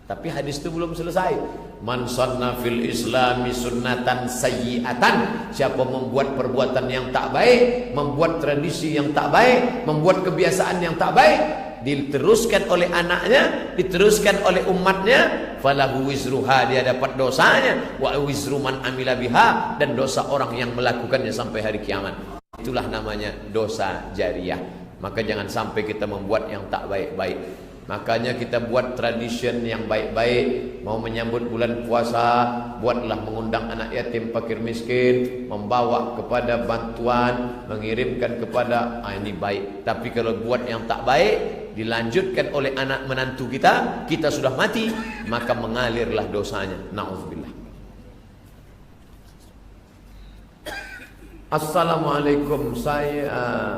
Tapi hadis itu belum selesai. Man sanna fil islami sunnatan sayyi'atan, siapa membuat perbuatan yang tak baik, membuat tradisi yang tak baik, membuat kebiasaan yang tak baik, diteruskan oleh anaknya, diteruskan oleh umatnya, falahu wizruha, dia dapat dosanya, wa wizru man amila biha, dan dosa orang yang melakukannya sampai hari kiamat. Itulah namanya dosa jariah. Maka jangan sampai kita membuat yang tak baik-baik. Makanya kita buat tradition yang baik-baik. Mau menyambut bulan puasa, buatlah mengundang anak yatim, fakir miskin, membawa kepada bantuan, mengirimkan kepada, ini baik. Tapi kalau buat yang tak baik, dilanjutkan oleh anak menantu kita, kita sudah mati, maka mengalirlah dosanya. Na'udzubillah. Assalamualaikum, saya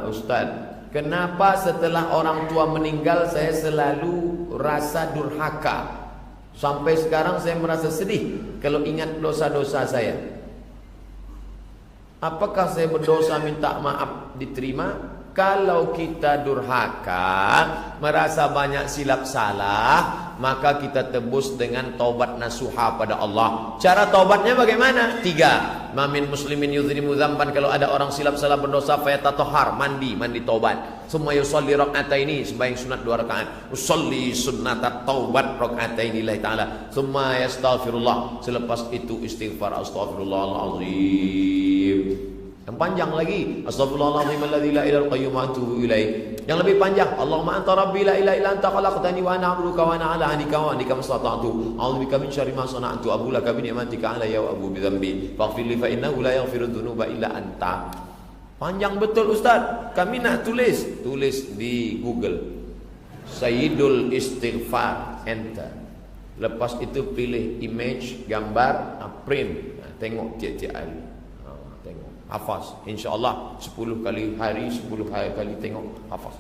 Ustaz. Kenapa setelah orang tua meninggal saya selalu rasa durhaka? Sampai sekarang saya merasa sedih kalau ingat dosa-dosa saya. Apakah saya berdosa minta maaf diterima? Kalau kita durhaka, merasa banyak silap salah, maka kita tebus dengan taubat nasuha pada Allah. Cara taubatnya bagaimana? 3. Mamin muslimin yudhrimu dzamban, kalau ada orang silap salah berdosa fayatatahhar, mandi taubat. Summa yusalli rak'ataini, sembahyang sunat 2 rakaat. Usolli sunnatat taubat rak'ataini lillahi ta'ala. Summa yastaghfirullah, selepas itu istighfar astaghfirullahalazim. Yang panjang lagi, astagfirullahaladzim alladzi la ilaha illa qayyum wa atubu ilaih. Yang lebih panjang, Allahumma anta rabbi la ilaha illa anta khalaqtani wa ana 'abduka wa ana 'ala ahdika wa ahdika mastata'tu. A'udzubika min syarri ma sana'tu, abu laka bi ni'matika 'alayya wa abu bi dhanbi. Faghfir li fa innahu la yaghfiru dzunuba illa anta. Panjang betul Ustaz. Kami nak tulis di Google. Sayyidul Istighfar, enter. Lepas itu pilih image, gambar, print. Tengok tiap-tiap hari. Hafaz, insyaAllah 10 kali hari, 10 kali tengok, hafaz.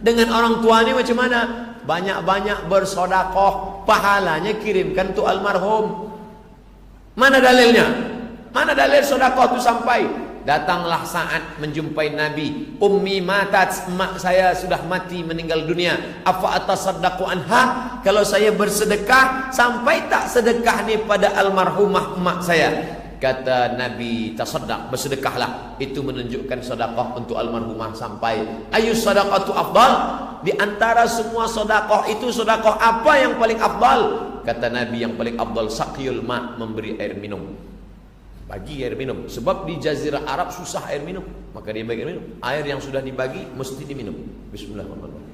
Dengan orang tua ni macam mana? Banyak-banyak bersodakoh, pahalanya kirimkan tu almarhum. Mana dalilnya? Mana dalil sodakoh tu sampai? Datanglah saat menjumpai Nabi. Ummi matat, mak saya sudah mati, meninggal dunia. Afa atasaddaqu anha, kalau saya bersedekah, sampai tak sedekah ni pada almarhumah mak saya? Kata Nabi, tasaddaq, bersedekahlah. Itu menunjukkan sedekah untuk almarhumah sampai. Ayu sadaqatu afdal? Di antara semua sedekah itu, sedekah apa yang paling afdal? Kata Nabi, yang paling afdal saqiyul ma, memberi air minum. Bagi air minum. Sebab di Jazirah Arab susah air minum, maka dia bagi air minum. Air yang sudah dibagi mesti diminum. Bismillahirrahmanirrahim.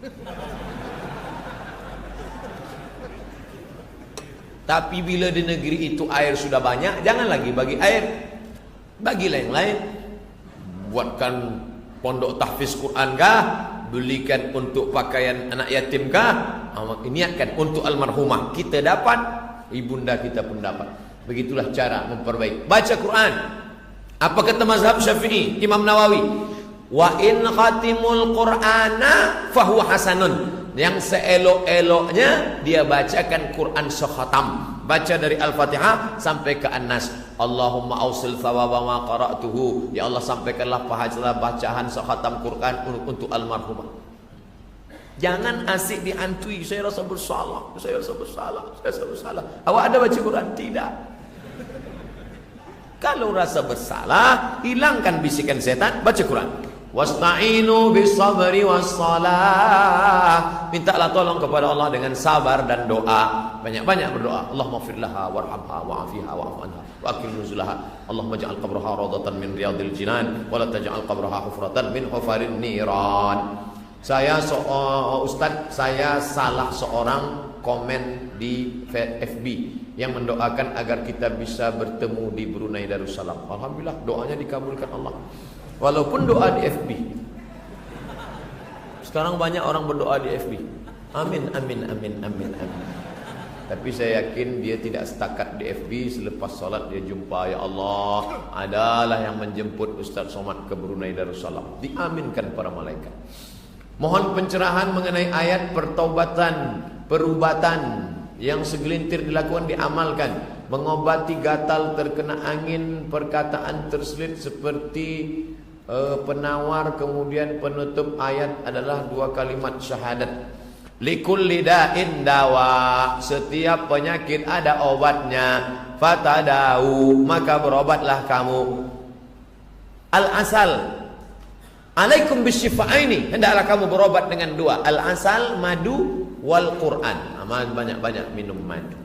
Tapi bila di negeri itu air sudah banyak, jangan lagi bagi air, bagilah yang lain. Buatkan pondok tahfiz Quran kah? Belikan untuk pakaian anak yatim kah? Niatkan untuk almarhumah. Kita dapat, ibunda kita pun dapat. Begitulah cara memperbaiki. Baca Quran. Apa kata mazhab Syafi'i, Imam Nawawi? Wa in khatimul Qur'ana fahuwa hasanun. Yang seelok-eloknya dia bacakan Quran sekhatam. Baca dari Al-Fatihah sampai ke An-Nas. Allahumma ausil thawaba ma qara'tuhu. Ya Allah, sampaikanlah pahala bacaan sekhatam Quran untuk almarhumah. Jangan asik dihantui, saya rasa bersalah, saya rasa bersalah, saya rasa bersalah. Awak ada baca Quran? Tidak. Kalau rasa bersalah, hilangkan bisikan setan, baca Quran. Wasta'inu bis-sabri was-salah. Mintalah tolong kepada Allah dengan sabar dan doa. Banyak-banyak berdoa. Allahumma ighfir laha warhamha wa'afiha wa'fu anha wa akrim nuzulaha. Allahumma ja'al qabraha rawdatan min riyadil jinan wa la taj'al qabraha hufratan min hufarin niran. Saya Ustaz, saya salah seorang komen di FB yang mendoakan agar kita bisa bertemu di Brunei Darussalam. Alhamdulillah, doanya dikabulkan Allah. Walaupun doa di FB. Sekarang banyak orang berdoa di FB. Amin, amin, amin, amin, amin. Tapi saya yakin dia tidak setakat di FB. Selepas salat dia jumpa, ya Allah, adalah yang menjemput Ustaz Somad ke Brunei Darussalam. Diaminkan para malaikat. Mohon pencerahan mengenai ayat pertaubatan, perubatan yang segelintir dilakukan diamalkan. Mengobati gatal terkena angin, perkataan terselit seperti penawar, kemudian penutup ayat adalah 2 kalimat syahadat. Likulli da'in dawa, setiap penyakit ada obatnya. Fatadau, maka berobatlah kamu. Al-asal, alaikum bisyifa'aini, hendaklah kamu berobat dengan 2. Al-asal, madu, wal Quran. Banyak-banyak minum madu.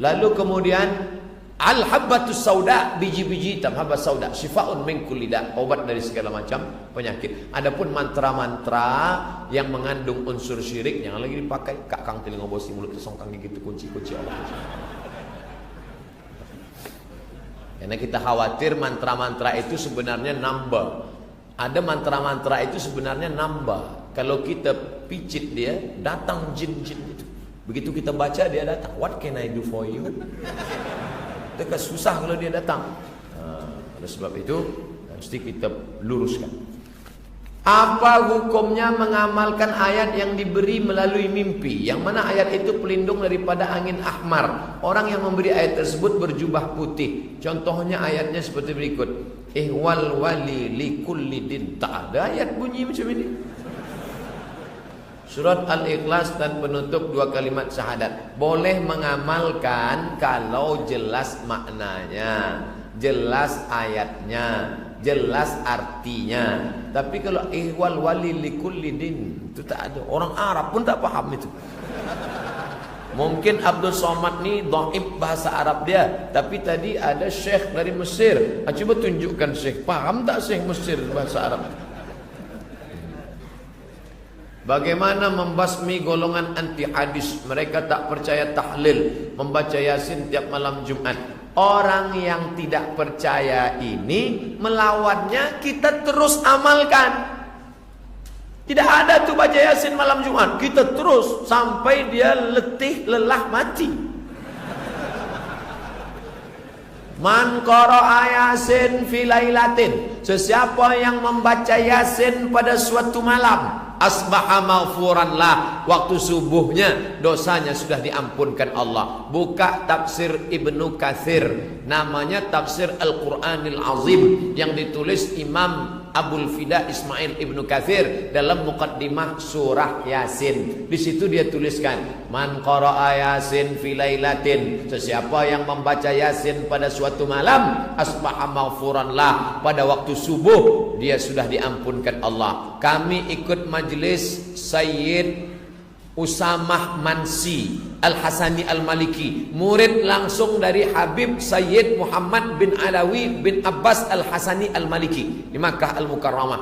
Lalu kemudian al-habbatus sauda, biji-biji hitam, habbat sauda, syifaun min kulli da, obat dari segala macam penyakit. Adapun mantra-mantra yang mengandung unsur syirik jangan lagi dipakai. Kak kang telinga bosi mulut kesongkang gitu, kunci-kunci Allah. Karena kita khawatir mantra-mantra itu sebenarnya nambah. Ada mantra-mantra itu sebenarnya nambah. Kalau kita picit dia, datang jin-jin itu. Begitu kita baca dia datang. What can I do for you? Itu susah kalau dia datang. Oleh sebab itu mesti kita luruskan. Apa hukumnya mengamalkan ayat yang diberi melalui mimpi? Yang mana ayat itu pelindung daripada angin ahmar. Orang yang memberi ayat tersebut berjubah putih. Contohnya ayatnya seperti berikut. Ihwal wali likulli din. Tak ada ayat bunyi macam ini. Surat Al-Ikhlas dan penutup 2 kalimat syahadat. Boleh mengamalkan kalau jelas maknanya, jelas ayatnya, jelas artinya. Tapi kalau ihwal wali likulli din, itu tak ada. Orang Arab pun tak faham itu. Mungkin Abdul Somad ni dhaif bahasa Arab dia, tapi tadi ada syekh dari Mesir. Cuba tunjukkan syekh, faham tak syekh Mesir bahasa Arab? Bagaimana membasmi golongan anti hadis? Mereka tak percaya tahlil, membaca Yasin tiap malam Jumat. Orang yang tidak percaya ini, melawannya kita terus amalkan. Tidak ada tuh baca Yasin malam Jumat. Kita terus sampai dia letih, lelah, mati. Man qara'a Yasin fi lailatin. Sesiapa yang membaca Yasin pada suatu malam, asbaha maghfuran lah, waktu subuhnya dosanya sudah diampunkan Allah. Buka tafsir Ibnu Katsir, namanya tafsir Al-Qur'anil Azim, yang ditulis Imam Abul Fida Ismail Ibnu Katsir dalam muqaddimah surah Yasin. Di situ dia tuliskan, man qara'a Yasin fi lailatin, sesiapa yang membaca Yasin pada suatu malam, asbaha maghfuran lah, pada waktu subuh dia sudah diampunkan Allah. Kami ikut majlis Sayyid Usamah Mansi Al-Hasani Al-Maliki, murid langsung dari Habib Sayyid Muhammad bin Alawi bin Abbas Al-Hasani Al-Maliki di Makkah Al-Mukarramah.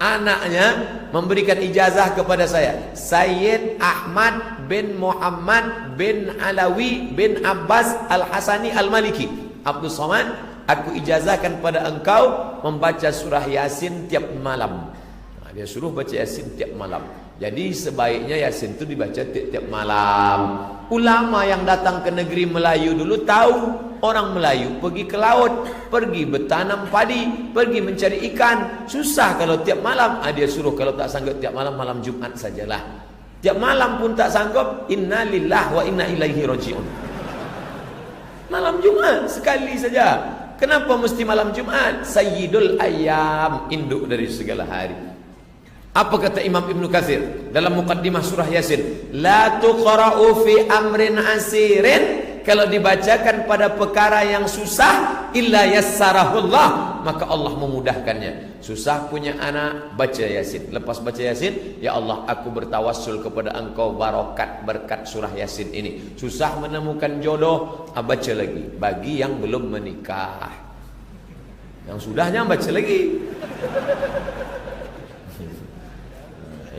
Anaknya memberikan ijazah kepada saya, Sayyid Ahmad bin Muhammad bin Alawi bin Abbas Al-Hasani Al-Maliki. Abdul Somad, aku ijazahkan pada engkau membaca surah Yasin tiap malam. Dia suruh baca Yasin tiap malam. Jadi sebaiknya Yasin itu dibaca tiap malam. Ulama yang datang ke negeri Melayu dulu tahu orang Melayu pergi ke laut, pergi bertanam padi, pergi mencari ikan. Susah kalau tiap malam. Dia suruh kalau tak sanggup tiap malam, malam Jumat sajalah. Tiap malam pun tak sanggup, inna lillahi wa inna ilaihi raji'un. Malam Jumat sekali saja. Kenapa mesti malam Jumat? Sayyidul ayyam, induk dari segala hari. Apa kata Imam Ibnu Katsir dalam muqaddimah surah Yasin? La tuqra'u fi amrin asirin, kalau dibacakan pada perkara yang susah, illa yassarahullah, maka Allah memudahkannya. Susah punya anak, baca Yasin. Lepas baca Yasin, ya Allah, aku bertawassul kepada engkau barokat berkat surah Yasin ini. Susah menemukan jodoh, baca lagi. Bagi yang belum menikah, yang sudahnya baca lagi.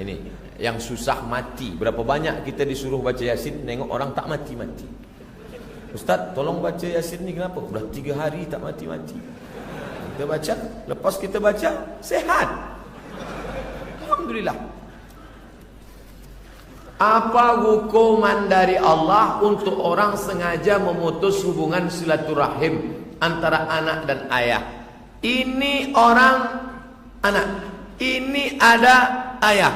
Ini yang susah mati. Berapa banyak kita disuruh baca Yasin, nengok orang tak mati-mati. Ustaz, tolong baca Yasin ni kenapa? Sudah 3 hari tak mati-mati. Kita baca, lepas kita baca, sehat. Alhamdulillah. Apa hukuman dari Allah untuk orang sengaja memutus hubungan silaturahim antara anak dan ayah? Ini orang anak, ini ada ayah,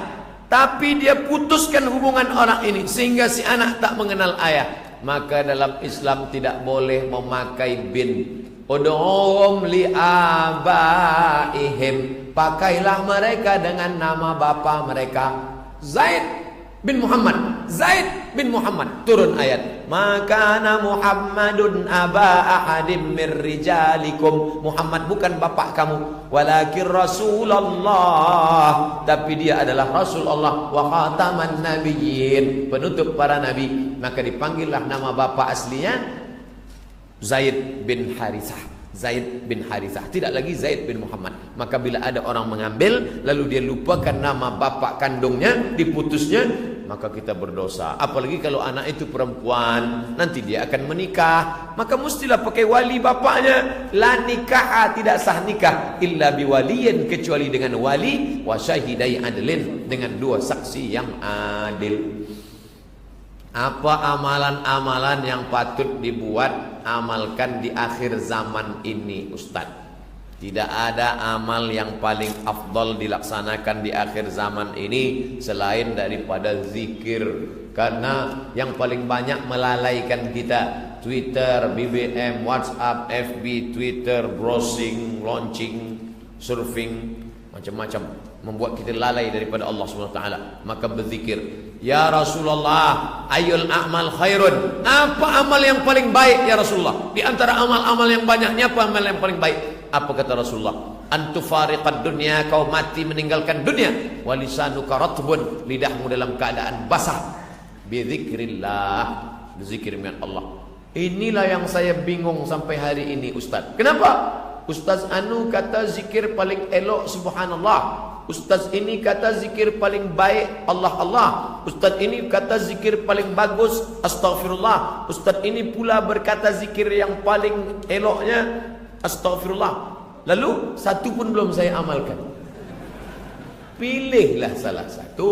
tapi dia putuskan hubungan orang ini sehingga si anak tak mengenal ayah. Maka dalam Islam tidak boleh memakai bin. Ud'uhum li abaihim, pakailah mereka dengan nama bapa mereka. Zaid bin Muhammad, Zaid bin Muhammad. Turun ayat, maka Muhammadun aba ahadim mir rijalikum, Muhammad bukan bapak kamu, walakin Rasulullah, tapi dia adalah Rasul Allah, wa khataman nabiyyin, penutup para nabi. Maka dipanggillah nama bapak aslinya Zaid bin Harithah, Zaid bin Harithah, tidak lagi Zaid bin Muhammad. Maka bila ada orang mengambil lalu dia lupakan nama bapak kandungnya, diputusnya, maka kita berdosa. Apalagi kalau anak itu perempuan, nanti dia akan menikah, maka mestilah pakai wali bapaknya. La nikah, tidak sah nikah illa biwaliyin, kecuali dengan wali, wa syahidai adlin, dengan 2 saksi yang adil. Apa amalan-amalan yang patut dibuat, amalkan di akhir zaman ini, Ustaz? Tidak ada amal yang paling afdal dilaksanakan di akhir zaman ini selain daripada zikir. Karena yang paling banyak melalaikan kita Twitter, BBM, WhatsApp, FB, Twitter, browsing, launching, surfing, macam-macam, membuat kita lalai daripada Allah SWT. Maka berzikir, ya Rasulullah, ayul a'mal khairun, apa amal yang paling baik ya Rasulullah? Di antara amal-amal yang banyaknya, apa amal yang paling baik? Apa kata Rasulullah? Antufariqad dunya, kau mati meninggalkan dunia, walisanuka ratbun, lidahmu dalam keadaan basah, bizikrillah, berzikir dengan Allah. Inilah yang saya bingung sampai hari ini, Ustaz. Kenapa? Ustaz Anu kata zikir paling elok subhanallah, Ustaz ini kata zikir paling baik Allah Allah, Ustaz ini kata zikir paling bagus astaghfirullah, Ustaz ini pula berkata zikir yang paling eloknya astaghfirullah. Lalu satu pun belum saya amalkan. Pilihlah salah satu.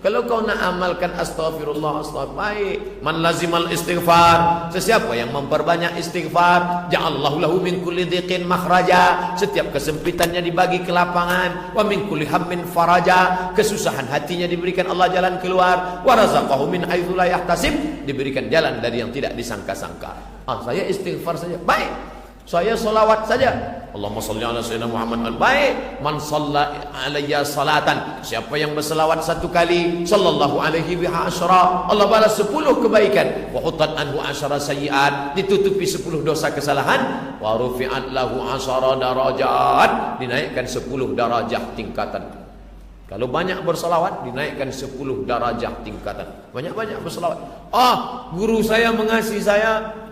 Kalau kau nak amalkan astaghfirullah, baik. Man lazimal istighfar, sesiapa yang memperbanyak istighfar, ja'allahu lahu min kulli dhiqin makhraja, setiap kesempitannya dibagi kelapangan, wa min kulli hammin faraja, kesusahan hatinya diberikan Allah jalan keluar, wa razaqahu min haitsu la yahtasib, diberikan jalan dari yang tidak disangka-sangka. Saya istighfar saja, baik. Saya salawat saja, Allahumma salli ala sayyidina Muhammad, baik. Man shalla alayya salatan, siapa yang berselawat satu kali, sallallahu alaihi biha asyara, Allah balas 10 kebaikan, wa hutat anhu asyara sayyiat, ditutupi 10 dosa kesalahan, wa rufi'at lahu asyara darajat, dinaikkan 10 darajah tingkatan. Kalau banyak berselawat, dinaikkan 10 darajah tingkatan. Banyak-banyak berselawat. Guru saya mengasihi saya,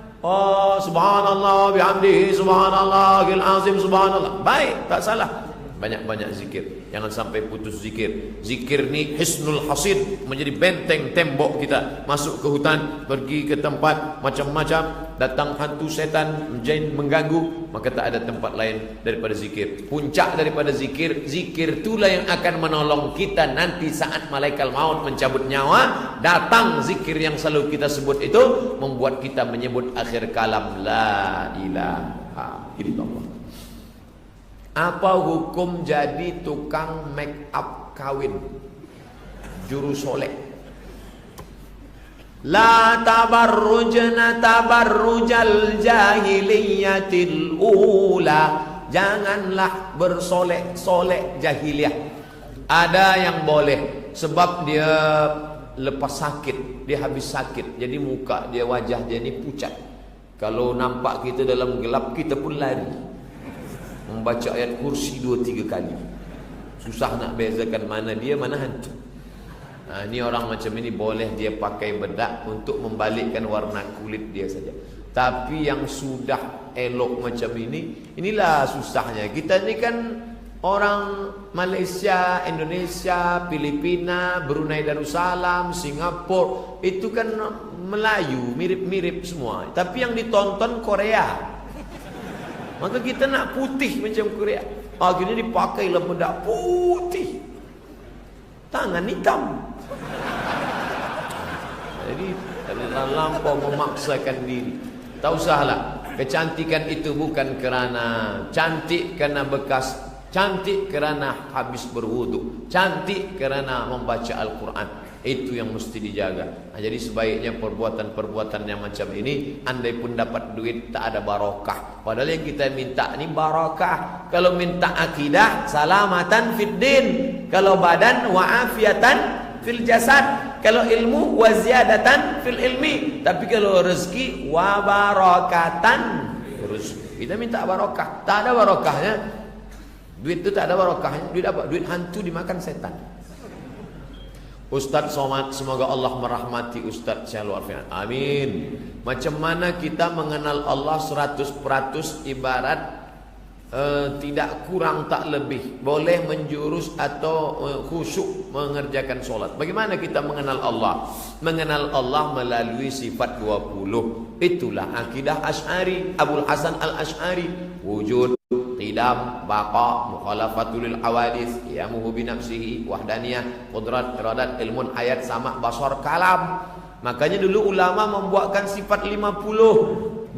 subhanallah bihamdihi subhanallahil azim subhanallah, baik, tak salah. Banyak-banyak zikir, jangan sampai putus zikir. Zikir ni hisnul hasid, menjadi benteng tembok kita. Masuk ke hutan, pergi ke tempat macam-macam, datang hantu setan jin mengganggu, maka tak ada tempat lain daripada zikir. Puncak daripada zikir, zikir itulah yang akan menolong kita nanti saat malaikat maut mencabut nyawa. Datang zikir yang selalu kita sebut itu, membuat kita menyebut akhir kalam la ilaha illallah. Apa hukum jadi tukang make up kawin, juru solek? La tabarrujna tabarrujal jahiliyatil ula, janganlah bersolek-solek jahiliyah. Ada yang boleh sebab dia lepas sakit, dia habis sakit, jadi muka dia, wajah dia ni pucat. Kalau nampak kita dalam gelap, kita pun lari. Membaca ayat kursi 2-3 kali, susah nak bezakan mana dia mana hantu. Ini orang macam ini boleh dia pakai bedak untuk membalikkan warna kulit dia saja. Tapi yang sudah elok macam ini, inilah susahnya. Kita ni kan orang Malaysia, Indonesia, Filipina, Brunei Darussalam, Singapura, itu kan Melayu, mirip-mirip semua. Tapi yang ditonton Korea. Maka kita nak putih macam Korea. Akhirnya dipakailah bedak putih, tangan hitam. Jadi terlampau memaksakan diri. Tak usahlah. Kecantikan itu bukan kerana cantik kerana bekas, cantik kerana habis berwudu, cantik kerana membaca Al-Quran. Itu yang mesti dijaga. Jadi sebaiknya perbuatan-perbuatan yang macam ini, andai pun dapat duit, tak ada barokah. Padahal yang kita minta ni barokah. Kalau minta akidah, salamatan fid din. Kalau badan, wa'afiatan fil jasad. Kalau ilmu, waziyadatan fil ilmi. Tapi kalau rezeki, wa barakatan rezeki. Kita minta barokah, tak ada barokahnya. Duit itu tak ada barokahnya. Duit apa? Duit hantu dimakan setan. Ustaz Somad, semoga Allah merahmati Ustaz Syahlu Arfian. Amin. Macam mana kita mengenal Allah 100% ibarat tidak kurang tak lebih, boleh menjurus atau khusyuk mengerjakan solat. Bagaimana kita mengenal Allah? Mengenal Allah melalui sifat 20. Itulah akidah Asy'ari, Abul Hasan Al-Asy'ari. Wujud, qidam, baqa, mukhalafatul lil hawadits, qiyamuhu bi nafsihi, wahdaniyah, qudrat, iradat, ilmun, ayat, sama, basar, kalam. Makanya dulu ulama membuatkan sifat 50, 20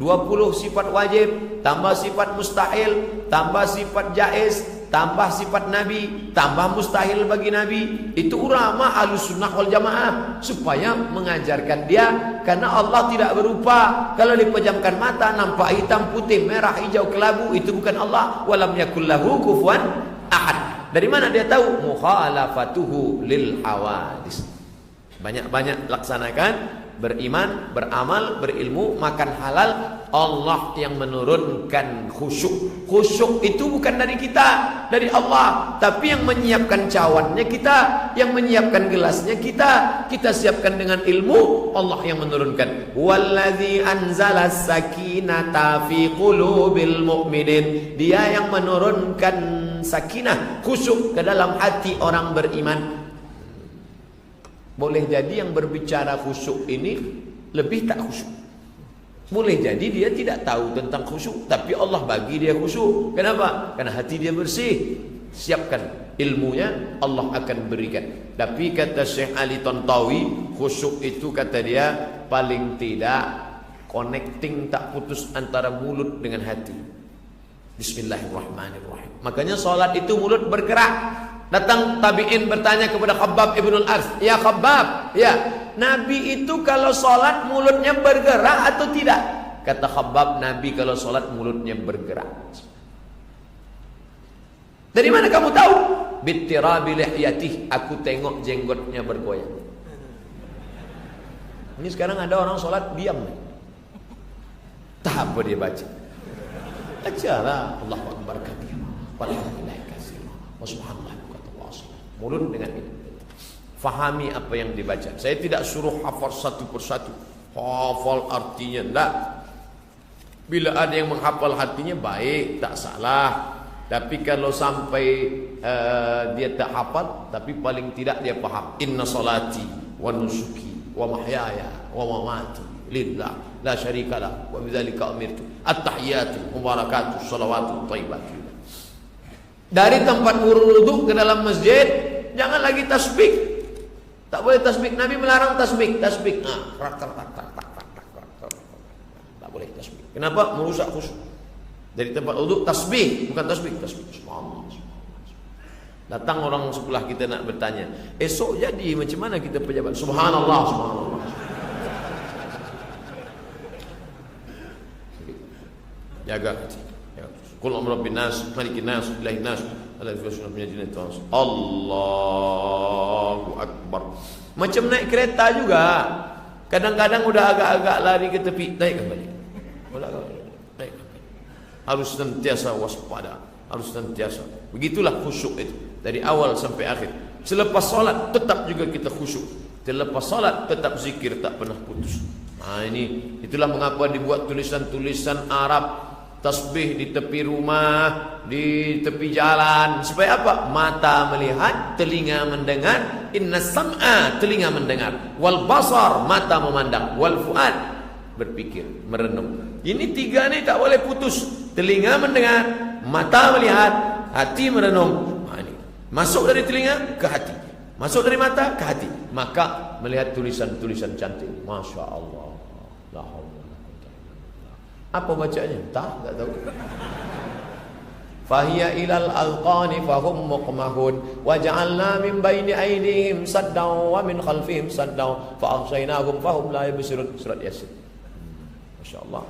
sifat wajib, tambah sifat mustahil, tambah sifat jaiz, tambah sifat nabi, tambah mustahil bagi nabi. Itu ulama Ahlussunnah wal Jamaah supaya mengajarkan dia, karena Allah tidak berupa. Kalau dipejamkan mata nampak hitam, putih, merah, hijau, kelabu, itu bukan Allah. Walam yakul lahu kufuwan ahad. Dari mana dia tahu? Mukhalafatuhu lil hawadis. Banyak-banyak laksanakan, beriman, beramal, berilmu, makan halal. Allah yang menurunkan khusyuk. Khusyuk itu bukan dari kita, dari Allah. Tapi yang menyiapkan cawannya kita, yang menyiapkan gelasnya kita. Kita siapkan dengan ilmu, Allah yang menurunkan. Wallazi anzalas sakinata fi qulubil mu'minin. Dia yang menurunkan sakinah, khusyuk ke dalam hati orang beriman. Boleh jadi yang berbicara khusyuk ini lebih tak khusyuk. Boleh jadi dia tidak tahu tentang khusyuk, tapi Allah bagi dia khusyuk. Kenapa? Karena hati dia bersih. Siapkan ilmunya, Allah akan berikan. Tapi kata Syekh Ali Tontawi, khusyuk itu kata dia paling tidak connecting, tak putus antara mulut dengan hati. Bismillahirrahmanirrahim. Makanya solat itu mulut bergerak. Datang tabi'in bertanya kepada Khabbab ibn al-Arth, ya Khabbab, ya Nabi itu kalau sholat mulutnya bergerak atau tidak? Kata Khabbab, Nabi kalau sholat mulutnya bergerak. Dari mana kamu tahu? Bittirabi lihyatih, aku tengok jenggotnya bergoyang. Ini sekarang ada orang sholat diam, tak apa dia baca. Bacalah Allahu Akbar kabir, walhamdulillah katsira, wa subhanallah. Mulut dengan itu. Fahami apa yang dibaca. Saya tidak suruh hafal satu persatu, hafal artinya, enggak. Bila ada yang menghafal hatinya baik, tak salah. Tapi kalau sampai dia tak hafal, tapi paling tidak dia paham. Inna salati wa nusuki wa mahyaya wa mamati lillah la syarikalah wa bidzalika umirtu. At-tahiyatu mubarakatuh salawatu thayyibatu. Dari tempat wudu ke dalam masjid, jangan lagi tasbih. Tak boleh tasbih. Nabi melarang tasbih. Tasbih. Tak boleh tasbih. Kenapa? Merusak khusyuk. Dari tempat wudu tasbih, bukan tasbih. Tasbih. Datang orang sebelah kita nak bertanya, esok jadi macam mana kita pejabat? Subhanallah, subhanallah. Jaga hati. Qul amru bin nas, malikin nas, ilahin nas, Allahu Akbar. Macam naik kereta juga. Kadang-kadang udah agak-agak lari ke tepi, naik kembali. Naik kembali. Harus senantiasa waspada, harus senantiasa. Begitulah khusyuk itu dari awal sampai akhir. Selepas solat tetap juga kita khusyuk. Selepas solat tetap zikir, tak pernah putus. Nah ini, itulah mengapa dibuat tulisan-tulisan Arab. Tasbih di tepi rumah, di tepi jalan. Supaya apa? Mata melihat, telinga mendengar. Inna sam'a, telinga mendengar. Wal basar, mata memandang. Wal fuad, berpikir, merenung. Ini tiga ni tak boleh putus. Telinga mendengar, mata melihat, hati merenung. Nah, ini. Masuk dari telinga ke hati, masuk dari mata ke hati. Maka melihat tulisan-tulisan cantik. Masya Allah. Apa bacanya? Tak tahu. Fahiya ilal alqani fahum muqmahun wa ja'alna min baini aydihim saddan wa min khalfihim saddan fa aghshaynahum fahum la yubsirun. Surat Yasin. Masyaallah.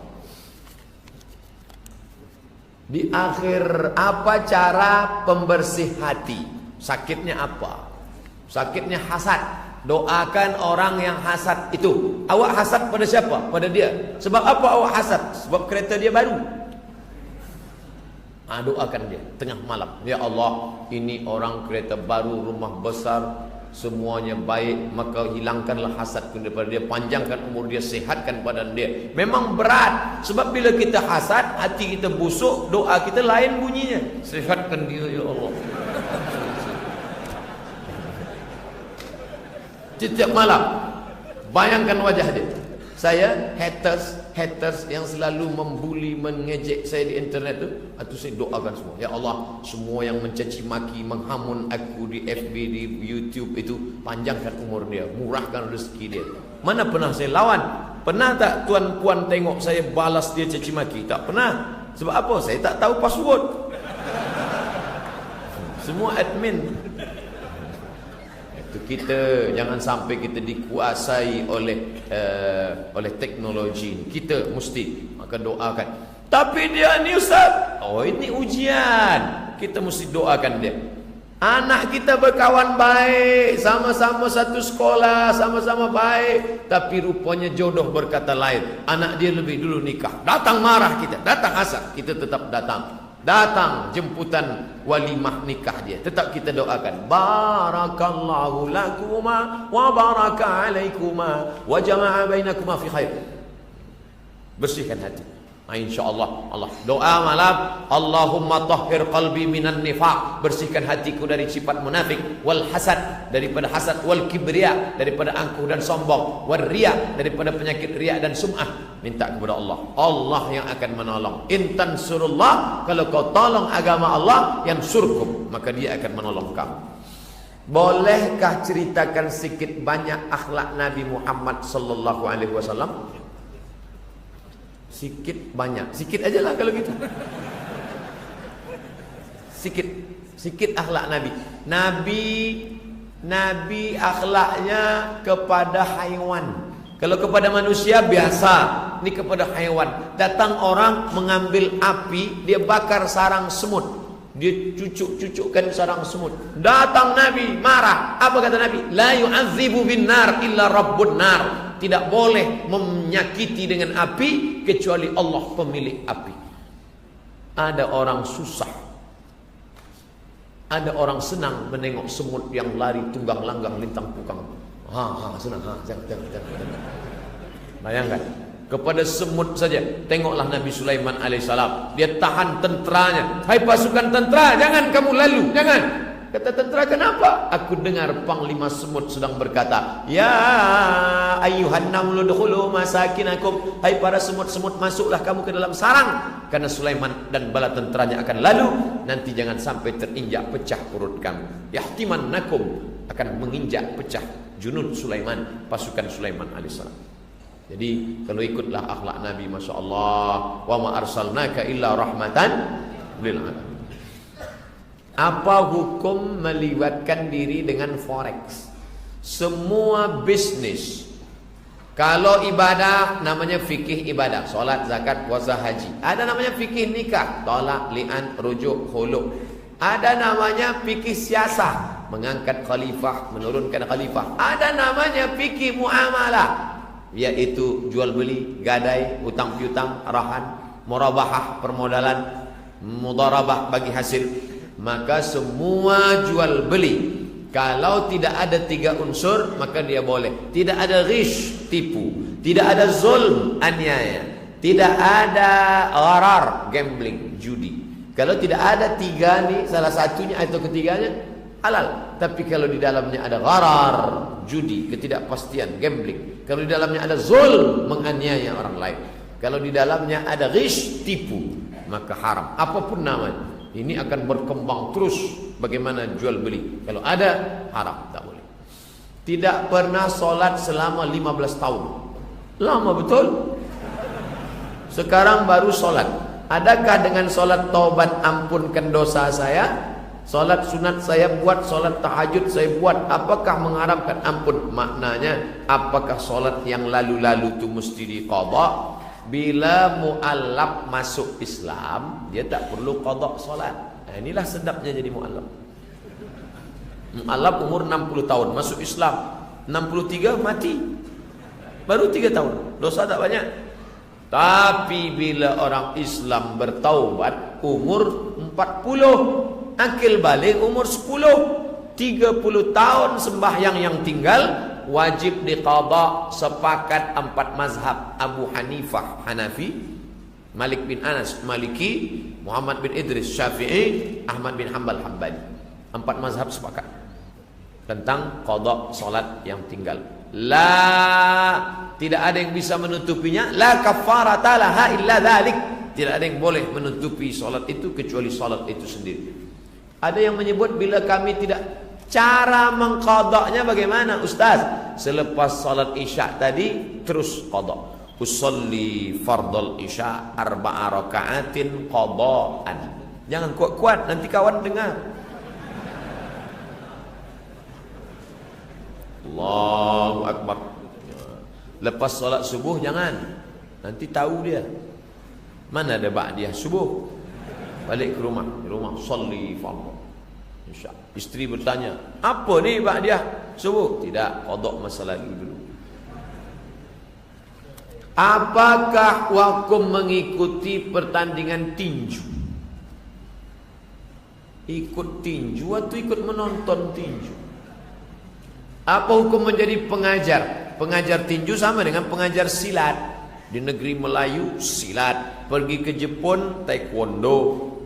Di akhir, apa cara pembersih hati? Sakitnya apa? Sakitnya hasad. Doakan orang yang hasad itu. Awak hasad pada siapa? Pada dia. Sebab apa awak hasad? Sebab kereta dia baru. Doakan dia tengah malam. Ya Allah, ini orang kereta baru, rumah besar, semuanya baik, maka hilangkanlah hasadku daripada dia, panjangkan umur dia, sehatkan badan dia. Memang berat. Sebab bila kita hasad, hati kita busuk, doa kita lain bunyinya. Sehatkan dia ya Allah. Setiap malam bayangkan wajah dia. Saya haters haters yang selalu membuli, mengejek saya di internet itu saya doakan semua. Ya Allah, semua yang mencaci maki, menghamun aku di FB, di YouTube itu, panjangkan umur dia, murahkan rezeki dia. Mana pernah saya lawan? Pernah tak tuan puan tengok saya balas dia caci maki? Tak pernah. Sebab apa? Saya tak tahu password. Semua admin. Itu kita jangan sampai kita dikuasai oleh teknologi. Kita mesti akan doakan. Tapi dia ni ustaz, oh ini ujian. Kita mesti doakan dia. Anak kita berkawan baik, sama-sama satu sekolah, sama-sama baik, tapi rupanya jodoh berkata lain. Anak dia lebih dulu nikah. Datang marah kita, datang asar, kita tetap datang. Datang jemputan walimah nikah dia, tetap kita doakan. Barakallahu lakuma wa baraka alaikuma wa jama'a bainakuma fi khair. Bersihkan hati. InsyaAllah Allah doa malam, Allahumma tahhir qalbi minan nifaq, bersihkan hatiku dari sifat munafik, wal hasad, daripada hasad, wal kibriya, daripada angkuh dan sombong, wal riya, daripada penyakit riya dan sum'ah. Minta kepada Allah, Allah yang akan menolong. In tansurullah, kalau kau tolong agama Allah, yang surkum, maka dia akan menolong kamu. Bolehkah ceritakan sedikit banyak akhlak Nabi Muhammad sallallahu alaihi wasallam? Sikit banyak, sikit aja lah kalau gitu. Sikit akhlak Nabi akhlaknya kepada haiwan. Kalau kepada manusia biasa, ini kepada haiwan. Datang orang mengambil api, dia bakar sarang semut, dia cucuk-cucukkan sarang semut. Datang Nabi marah. Apa kata Nabi? La yu'adzibu bin nar illa rabbun nar. Tidak boleh menyakiti dengan api kecuali Allah pemilik api. Ada orang susah, ada orang senang menengok semut yang lari tunggang langgang lintang pukang. Senang. Jangan. Bayangkan, kepada semut saja. Tengoklah Nabi Sulaiman alaihissalam, dia tahan tenteranya. Hai pasukan tentera, jangan kamu lalu, jangan. Kata tentera, kenapa? Aku dengar panglima semut sedang berkata, ya ayyuhan namlu dukhulu masakinakum. Hai para semut-semut, masuklah kamu ke dalam sarang, karena Sulaiman dan bala tenteranya akan lalu. Nanti jangan sampai terinjak pecah perut kamu. Yahtimannakum, akan menginjak pecah junud Sulaiman, pasukan Sulaiman alaihissalam. Jadi kalau ikutlah akhlak Nabi, Masya Allah, wa ma arsalnaka illa rahmatan lil alamin. Apa hukum melibatkan diri dengan forex? Semua bisnis. Kalau ibadah namanya fikih ibadah, solat, zakat, puasa, haji. Ada namanya fikih nikah, tolak, li'an, rujuk, khulu'. Ada namanya fikih siasah, mengangkat khalifah, menurunkan khalifah. Ada namanya fikih muamalah, yaitu jual beli, gadai, utang piutang, arahan, murabahah, permodalan, mudharabah bagi hasil. Maka semua jual beli, kalau tidak ada 3 unsur, maka dia boleh. Tidak ada ghish, tipu. Tidak ada zulm, aniaya. Tidak ada gharar, gambling, judi. Kalau tidak ada 3 ni, salah satunya atau ketiganya, halal. Tapi kalau di dalamnya ada gharar, judi, ketidakpastian, gambling. Kalau di dalamnya ada zulm, menganiaya orang lain. Kalau di dalamnya ada ghish, tipu, maka haram. Apapun namanya. Ini akan berkembang terus. Bagaimana jual beli? Kalau ada, haram, tak boleh. Tidak pernah solat selama 15 tahun. Lama betul. Sekarang baru solat. Adakah dengan solat taubat ampunkan dosa saya? Solat sunat saya buat, solat tahajud saya buat, apakah mengharapkan ampun? Maknanya, apakah solat yang lalu-lalu itu mesti diqadha? Bila mu'allaf masuk Islam, dia tak perlu qadha solat. Nah, inilah sedapnya jadi mu'allaf. Mu'allaf umur 60 tahun, masuk Islam 63 mati, baru 3 tahun, dosa tak banyak. Tapi bila orang Islam bertaubat umur 40, akil balik umur 10, 30 tahun sembahyang yang tinggal wajib diqadha. Sepakat 4 mazhab, Abu Hanifah Hanafi, Malik bin Anas Maliki, Muhammad bin Idris Syafi'i, Ahmad bin Hanbal Hambali. 4 mazhab sepakat tentang qadha salat yang tinggal. La tidak ada yang bisa menutupinya. La kafarata laha illa dzalik. Tidak ada yang boleh menutupi salat itu kecuali salat itu sendiri. Ada yang menyebut bila kami tidak, cara mengqadanya bagaimana Ustaz? Selepas salat Isya tadi terus qada. Usolli fardal Isya 4 rakaatin qadaan. Jangan kuat-kuat, nanti kawan dengar. Allahu Akbar. Lepas salat subuh jangan, nanti tahu dia. Mana ada ba'diyah subuh? Balik ke rumah, di rumah sholli fardhu Isya. Isteri bertanya, apa ni ba'diyah subuh? Tidak, qada masa lagi dulu. Apakah hukum mengikuti pertandingan tinju? Ikut tinju atau ikut menonton tinju? Apa hukum menjadi pengajar? Pengajar tinju sama dengan pengajar silat. Di negeri Melayu silat, pergi ke Jepun taekwondo,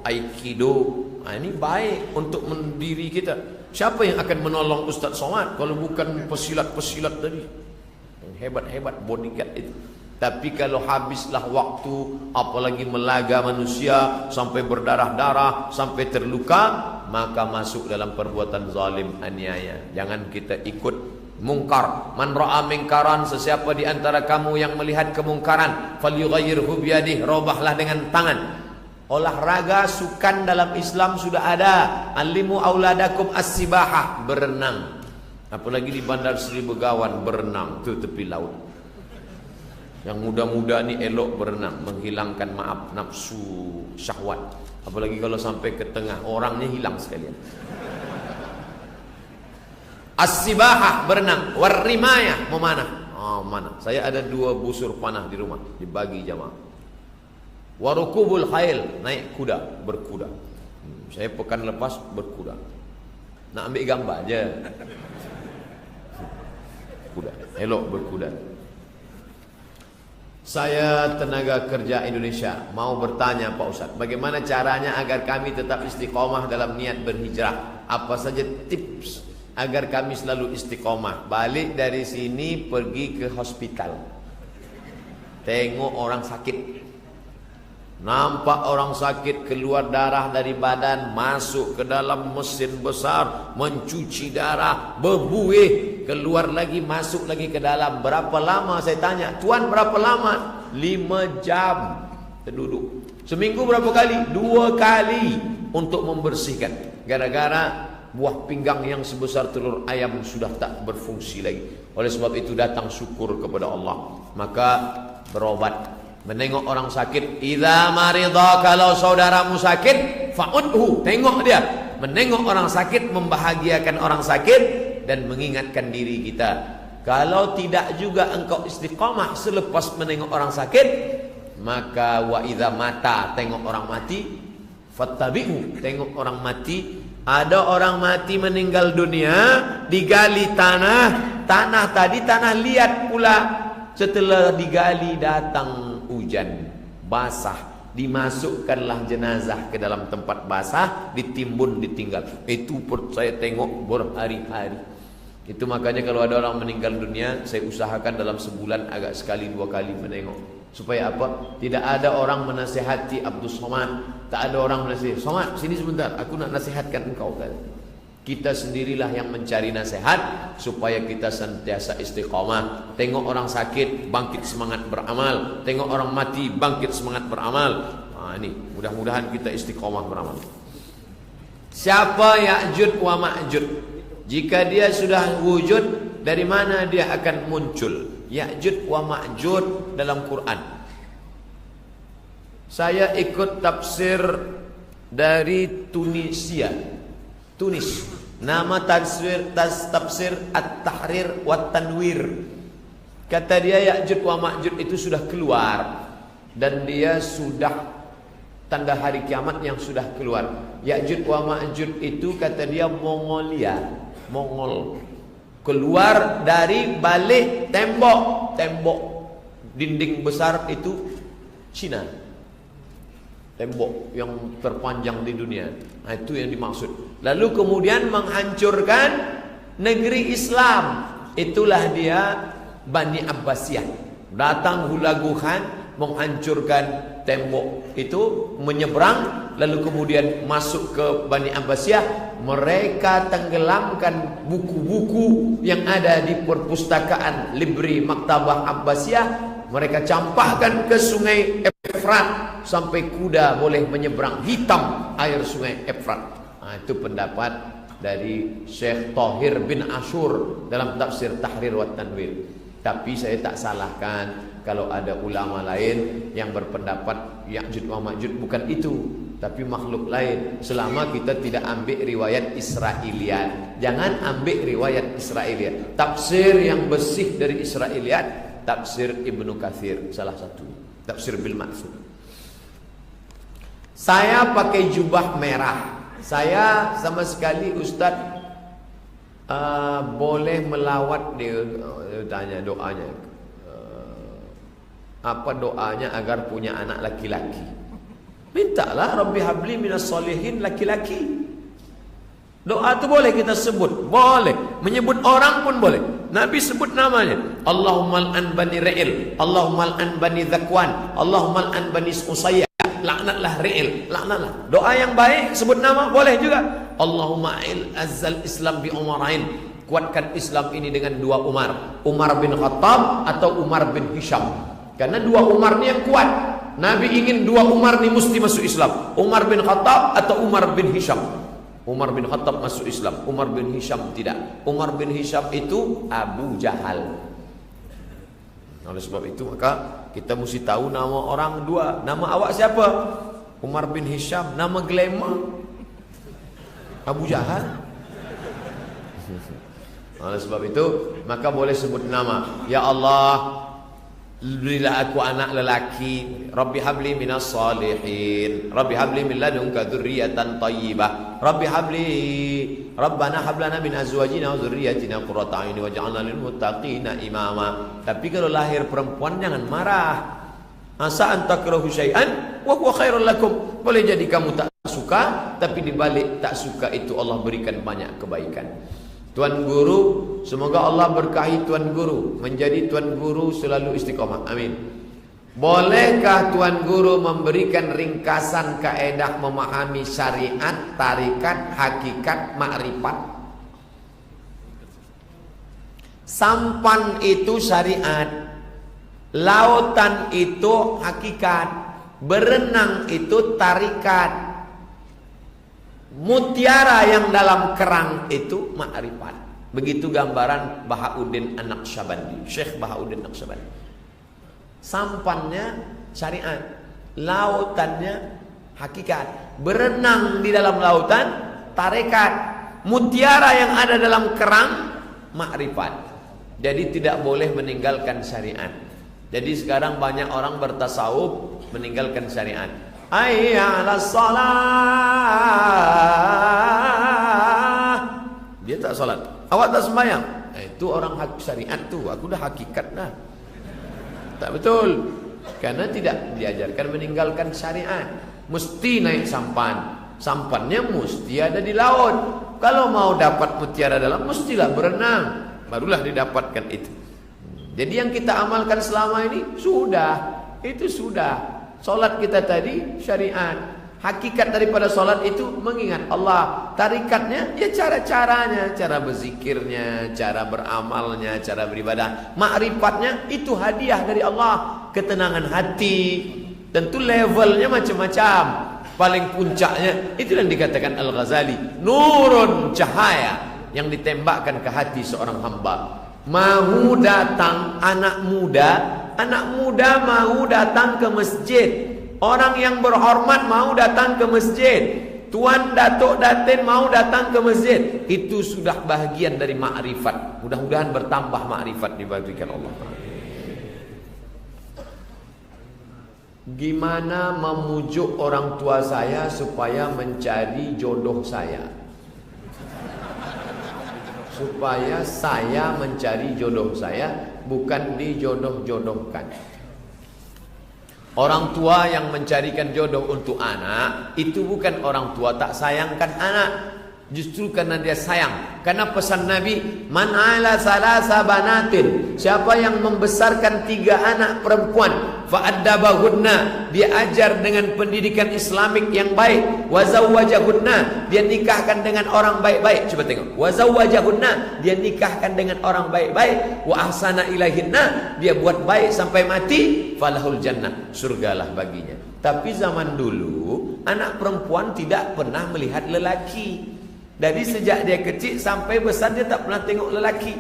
aikido. Ini baik untuk mendiri kita. Siapa yang akan menolong Ustaz Somad kalau bukan pesilat-pesilat tadi yang hebat-hebat bodyguard itu? Tapi kalau habislah waktu, apalagi melaga manusia sampai berdarah-darah, sampai terluka, maka masuk dalam perbuatan zalim, aniaya. Jangan kita ikut mungkar. Man ra'a mungkaran, sesiapa di antara kamu yang melihat kemungkaran, falyughayyirhu biyadihi, robahlah dengan tangan. Olahraga sukan dalam Islam sudah ada. Alimu auladakum as-sibahah, berenang. Apalagi di Bandar Seri Begawan, berenang ke tepi laut. Yang muda-muda ni elok berenang, menghilangkan nafsu syahwat. Apalagi kalau sampai ke tengah, orangnya hilang sekalian. As-sibahah, berenang. Warrimayah, memanah. Mana? Saya ada 2 busur panah di rumah, dibagi jamaah. Warukubul khail, naik kuda, berkuda. Saya pekan lepas berkuda. Nak ambil gambar aja. Kuda, elok berkuda. Saya tenaga kerja Indonesia, mau bertanya Pak Ustaz, bagaimana caranya agar kami tetap istiqomah dalam niat berhijrah? Apa saja tips agar kami selalu istiqomah? Balik dari sini pergi ke hospital, tengok orang sakit. Nampak orang sakit keluar darah dari badan, masuk ke dalam mesin besar, mencuci darah, berbuih, keluar lagi, masuk lagi ke dalam. Berapa lama saya tanya, Tuan berapa lama? 5 jam terduduk. Seminggu berapa kali? 2 kali untuk membersihkan. Gara-gara buah pinggang yang sebesar telur ayam sudah tak berfungsi lagi. Oleh sebab itu datang syukur kepada Allah, maka berobat. Menengok orang sakit, idza maridha, kalau saudaramu sakit, fa'udhu, tengok dia. Menengok orang sakit membahagiakan orang sakit dan mengingatkan diri kita. Kalau tidak juga engkau istiqamah selepas menengok orang sakit, maka wa idza mata, tengok orang mati, fattabi'u, tengok orang mati. Ada orang mati meninggal dunia, digali tanah tadi tanah liat pula. Setelah digali datang hujan basah, dimasukkanlah jenazah ke dalam tempat basah, ditimbun, ditinggal. Itu saya tengok berhari-hari. Itu makanya kalau ada orang meninggal dunia, saya usahakan dalam sebulan agak sekali 2 kali menengok. Supaya apa? Tidak ada orang menasihati Abdul Somad, tak ada orang menasihati Somad, sini sebentar, aku nak nasihatkan engkau. Kita sendirilah yang mencari nasihat supaya kita sentiasa istiqamah. Tengok orang sakit, bangkit semangat beramal. Tengok orang mati, bangkit semangat beramal. Ini mudah-mudahan kita istiqamah beramal. Siapa Ya'jud wa Ma'jud? Jika dia sudah wujud, dari mana dia akan muncul? Ya'jud wa Ma'jud dalam Quran. Saya ikut tafsir dari Tunisia, Tunis. Nama tafsir At-Tahrir wa Tanwir. Kata dia Ya'jud wa Ma'jud itu sudah keluar, dan dia sudah tanda hari kiamat yang sudah keluar. Ya'jud wa Ma'jud itu kata dia Mongolia, Mongol, keluar dari balik tembok dinding besar itu Cina. Tembok yang terpanjang di dunia. Nah, itu yang dimaksud. Lalu kemudian menghancurkan negeri Islam. Itulah dia Bani Abbasiyah. Datang hula-guhan menghancurkan tembok itu, menyeberang, lalu kemudian masuk ke Bani Abbasiyah. Mereka tenggelamkan buku-buku yang ada di perpustakaan Libri Maktabah Abbasiyah. Mereka campakkan ke sungai Efrat sampai kuda boleh menyeberang, hitam air sungai Efrat. Itu pendapat dari Syekh Thahir bin Ashur dalam tafsir Tahrir wa Tanwir. Tapi saya tak salahkan kalau ada ulama lain yang berpendapat Ya'juj wa Ma'juj bukan itu, tapi makhluk lain. Selama kita tidak ambil riwayat Israiliyat, jangan ambil riwayat Israiliyat. Tafsir yang bersih dari Israiliyat tafsir Ibnu Katsir salah satu, tafsir bil Ma'thur. Saya pakai jubah merah. Saya sama sekali Ustaz boleh melawat, dia tanya doanya. Apa doanya agar punya anak laki-laki? Mintalah Rabbi habli minas solihin laki-laki. Doa itu boleh kita sebut, boleh menyebut orang pun boleh. Nabi sebut namanya, Allahumma al'an bani Ra'il, Allahumma al'an bani Zakwan, Allahumma al'an bani Usayyah. Laknatlah Ra'il, laknatlah. Doa yang baik sebut nama boleh juga. Allahumma a'il azzal Islam bi Umarain, kuatkan Islam ini dengan dua Umar, Umar bin Khattab atau Umar bin Hisham. Karena dua Umar ini yang kuat. Nabi ingin dua Umar ini mesti masuk Islam, Umar bin Khattab atau Umar bin Hisham. Umar bin Khattab masuk Islam, Umar bin Hisham tidak. Umar bin Hisham itu Abu Jahal. Oleh sebab itu maka kita mesti tahu nama orang dua. Nama awak siapa? Umar bin Hisham. Nama glamour Abu Jahal. Oleh sebab itu maka boleh sebut nama. Ya Allah, berilah aku anak lelaki. Rabbi habli minas salihin, Rabbi habli min ladunka dzurriyyatan thayyibah, Rabbi habli Rabbana hablana min azwajina wa dzurriyyatina qurrata a'yun waj'alna lil muttaqina imama. Tapi kalau lahir perempuan jangan marah. Asa an takrahu syai'an wa huwa khairul lakum. Boleh jadi kamu tak suka, tapi di balik tak suka itu Allah berikan banyak kebaikan. Tuan Guru, semoga Allah berkahi Tuan Guru, menjadi Tuan Guru selalu istiqomah. Amin. Bolehkah Tuan Guru memberikan ringkasan kaedah memahami syariat, tarikat, hakikat, makrifat? Sampan itu syariat, lautan itu hakikat, berenang itu tarikat, mutiara yang dalam kerang itu makrifat. Begitu gambaran Bahauddin An-Naqsyabandi, Syekh Bahauddin Naqsyabandi. Sampannya syariat, lautannya hakikat, berenang di dalam lautan tarekat, mutiara yang ada dalam kerang makrifat. Jadi tidak boleh meninggalkan syariat. Jadi sekarang banyak orang bertasawuf meninggalkan syariat. Hayya 'alas shalah, dia tak salat. Awak tak sembahyang. Itu orang syariat tuh, aku dah hakikat dah. Tak betul. Karena tidak diajarkan meninggalkan syariat. Mesti naik sampan. Sampannya mesti ada di laut. Kalau mau dapat mutiara dalam, mestilah berenang, barulah didapatkan itu. Jadi yang kita amalkan selama ini sudah, itu sudah. Solat kita tadi syariat. Hakikat daripada solat itu mengingat Allah. Tarikatnya ya cara-caranya, cara berzikirnya, cara beramalnya, cara beribadah. Ma'rifatnya itu hadiah dari Allah, ketenangan hati. Tentu levelnya macam-macam. Paling puncaknya itu yang dikatakan Al-Ghazali, nurun, cahaya yang ditembakkan ke hati seorang hamba. Mau datang anak muda mau datang ke masjid. Orang yang berhormat mau datang ke masjid. Tuan Datuk Datin mau datang ke masjid. Itu sudah bahagian dari makrifat. Mudah-mudahan bertambah makrifat diberikan Allah. Gimana memujuk orang tua saya supaya mencari jodoh saya? Supaya saya mencari jodoh saya, bukan dijodoh-jodohkan. Orang tua yang mencarikan jodoh untuk anak, itu bukan orang tua tak sayangkan anak. Justru karena dia sayang. Karena pesan Nabi, man ala salasa banatin, siapa yang membesarkan 3 anak perempuan, fa'addabahunna, dia ajar dengan pendidikan Islamik yang baik, wa zawwajahunna, dia nikahkan dengan orang baik-baik. Coba tengok, wa zawwajahunna, dia nikahkan dengan orang baik-baik, wa ahsana ilaihinna, dia buat baik sampai mati, falahul jannah, surgalah baginya. Tapi zaman dulu anak perempuan tidak pernah melihat lelaki. Dari sejak dia kecil sampai besar dia tak pernah tengok lelaki.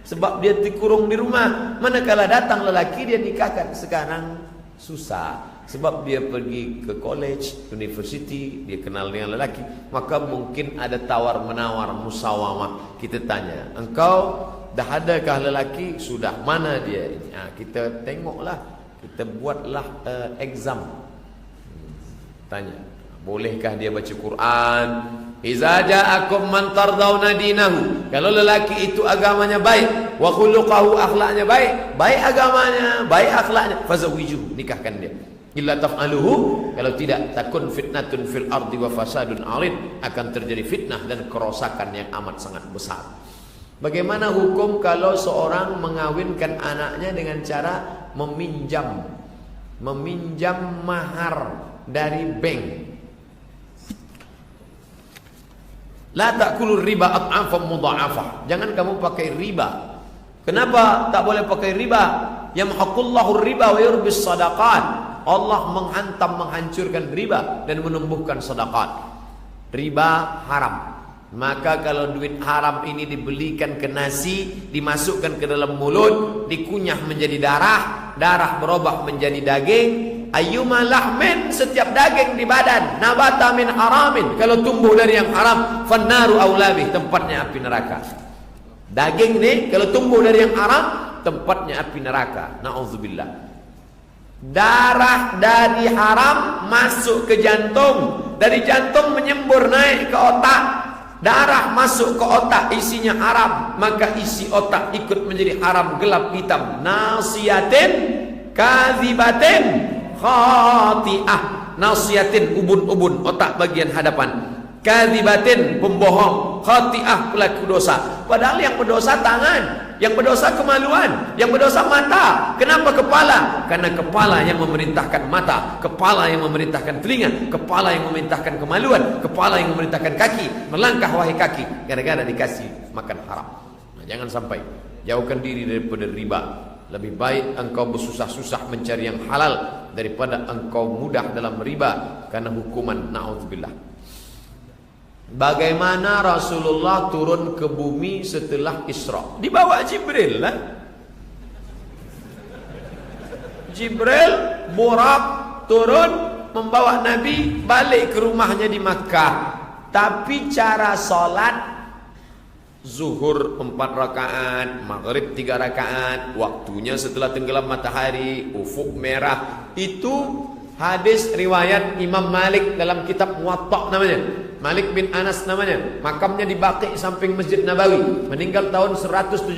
Sebab dia dikurung di rumah. Manakala datang lelaki dia nikahkan. Sekarang susah. Sebab dia pergi ke college, university, dia kenal dengan lelaki. Maka mungkin ada tawar-menawar, musawamah. Kita tanya, engkau dah adakah lelaki? Sudah, mana dia? Nah, kita tengoklah. Kita buatlah exam. Tanya, bolehkah dia baca Quran? Iza ja'akum man tardawna dinahu, kalau lelaki itu agamanya baik, wa khuluquhu, akhlaknya baik, baik agamanya, baik akhlaknya, fazawijuhu, nikahkan dia. Illa taf'aluhu, kalau tidak, takun fitnatun fil ardi wa fasadun arid, akan terjadi fitnah dan kerosakan yang amat sangat besar. Bagaimana hukum kalau seorang mengawinkan anaknya dengan cara meminjam mahar dari bank? La ta'kulur riba at'afam mudha'afah. Jangan kamu pakai riba. Kenapa tak boleh pakai riba? Yamhaqullahu riba wa yurbis sadaqat. Allah menghancurkan riba dan menumbuhkan sedekah. Riba haram. Maka kalau duit haram ini dibelikan ke nasi, dimasukkan ke dalam mulut, dikunyah menjadi darah, darah berubah menjadi daging. Ayyuma lahmin, setiap daging di badan, nabata min haramin, kalau tumbuh dari yang haram, fannaru aulabih, tempatnya api neraka. Daging nih kalau tumbuh dari yang haram, tempatnya api neraka. Na'udzubillah. Darah dari haram masuk ke jantung, dari jantung menyembur naik ke otak. Darah masuk ke otak, isinya haram, maka isi otak ikut menjadi haram, gelap hitam. Nasiyatin kadzibatin khati'ah. Nasiyatin, ubun-ubun, otak bagian hadapan. Kadzibatin, pembohong. Khati'ah, pelaku dosa. Padahal yang berdosa tangan, yang berdosa kemaluan, yang berdosa mata. Kenapa kepala? Karena kepala yang memerintahkan mata, kepala yang memerintahkan telinga, kepala yang memerintahkan kemaluan, kepala yang memerintahkan kaki. Melangkah wahai kaki, gara-gara dikasih makan haram. Nah, jangan sampai. Jauhkan diri daripada riba. Lebih baik engkau bersusah-susah mencari yang halal daripada engkau mudah dalam riba karena hukuman. Na'udzubillah. Bagaimana Rasulullah turun ke bumi setelah Isra? Dibawa Jibril lah. Jibril Burak turun membawa Nabi balik ke rumahnya di Makkah. Tapi cara solat, zuhur 4 rakaat, maghrib 3 rakaat, waktunya setelah tenggelam matahari, ufuk merah. Itu hadis riwayat Imam Malik dalam kitab Muwatta namanya. Malik bin Anas namanya. Makamnya di Baqi samping Masjid Nabawi. Meninggal tahun 179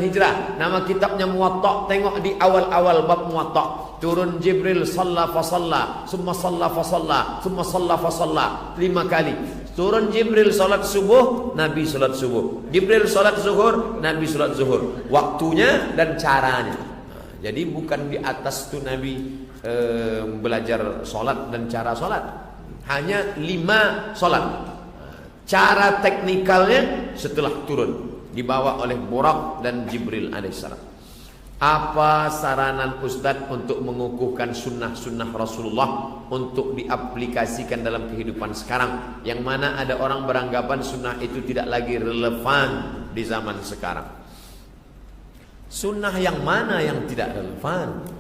Hijrah. Nama kitabnya Muwatta. Tengok di awal-awal bab Muwatta. Turun Jibril shalla fa shalla, summa shalla fa shalla, summa shalla fa shalla, 5 kali. Turun Jibril salat subuh, Nabi salat subuh. Jibril salat zuhur, Nabi salat zuhur. Waktunya dan caranya. Nah, jadi bukan di atas tu Nabi belajar salat dan cara salat. Hanya 5 salat. Cara teknikalnya setelah turun dibawa oleh Burak dan Jibril alaihissalam. Apa saranan Ustadz untuk mengukuhkan sunnah-sunnah Rasulullah untuk diaplikasikan dalam kehidupan sekarang, yang mana ada orang beranggapan sunnah itu tidak lagi relevan di zaman sekarang? Sunnah yang mana yang tidak relevan?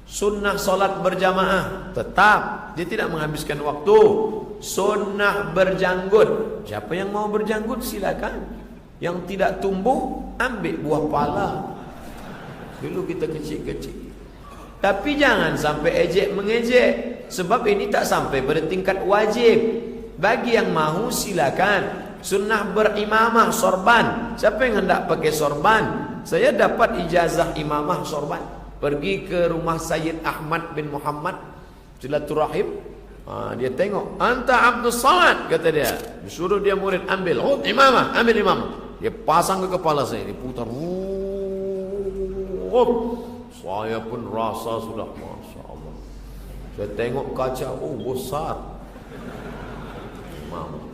Sunnah solat berjamaah tetap, dia tidak menghabiskan waktu. Sunnah berjanggut, siapa yang mau berjanggut silakan. Yang tidak tumbuh ambil buah pala. Dulu kita kecil-kecil. Tapi jangan sampai ejek mengejek, sebab ini tak sampai pada tingkat wajib. Bagi yang mahu silakan. Sunnah berimamah sorban, siapa yang hendak pakai sorban? Saya dapat ijazah imamah sorban. Pergi ke rumah Sayyid Ahmad bin Muhammad, silaturahim. Dia tengok, anta Abdul Samad, kata dia. Disuruh dia murid ambil, imamah, ambil imamah. Dia pasang ke kepala saya, dia putar. Saya pun rasa sudah, Masya Allah. Saya tengok kaca, besar. Imamah.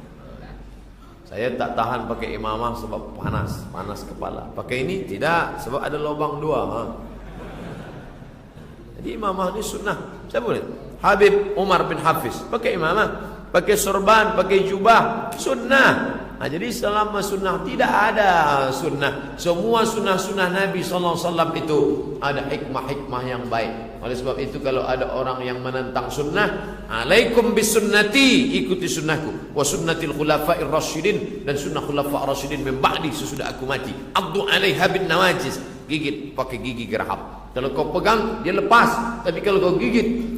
Saya tak tahan pakai imamah sebab panas kepala. Pakai ini tidak, sebab ada lubang 2. Jadi imamah ini sunnah. Saya boleh. Habib Umar bin Hafiz pakai imamah, pakai sorban, pakai jubah, sunnah. Jadi selama sunnah, tidak ada sunnah. Semua sunnah-sunnah Nabi SAW itu ada hikmah-hikmah yang baik. Oleh sebab itu kalau ada orang yang menentang sunnah, alaikum bisunnati, ikuti sunnahku, wa sunnatil khulafa'ir rasyidin, dan sunnah khulafa' rasyidin min ba'di, sesudah aku mati. Abdu alaiha bin nawajiz, gigit pakai gigi geraham. Kalau kau pegang dia lepas, tapi kalau kau gigit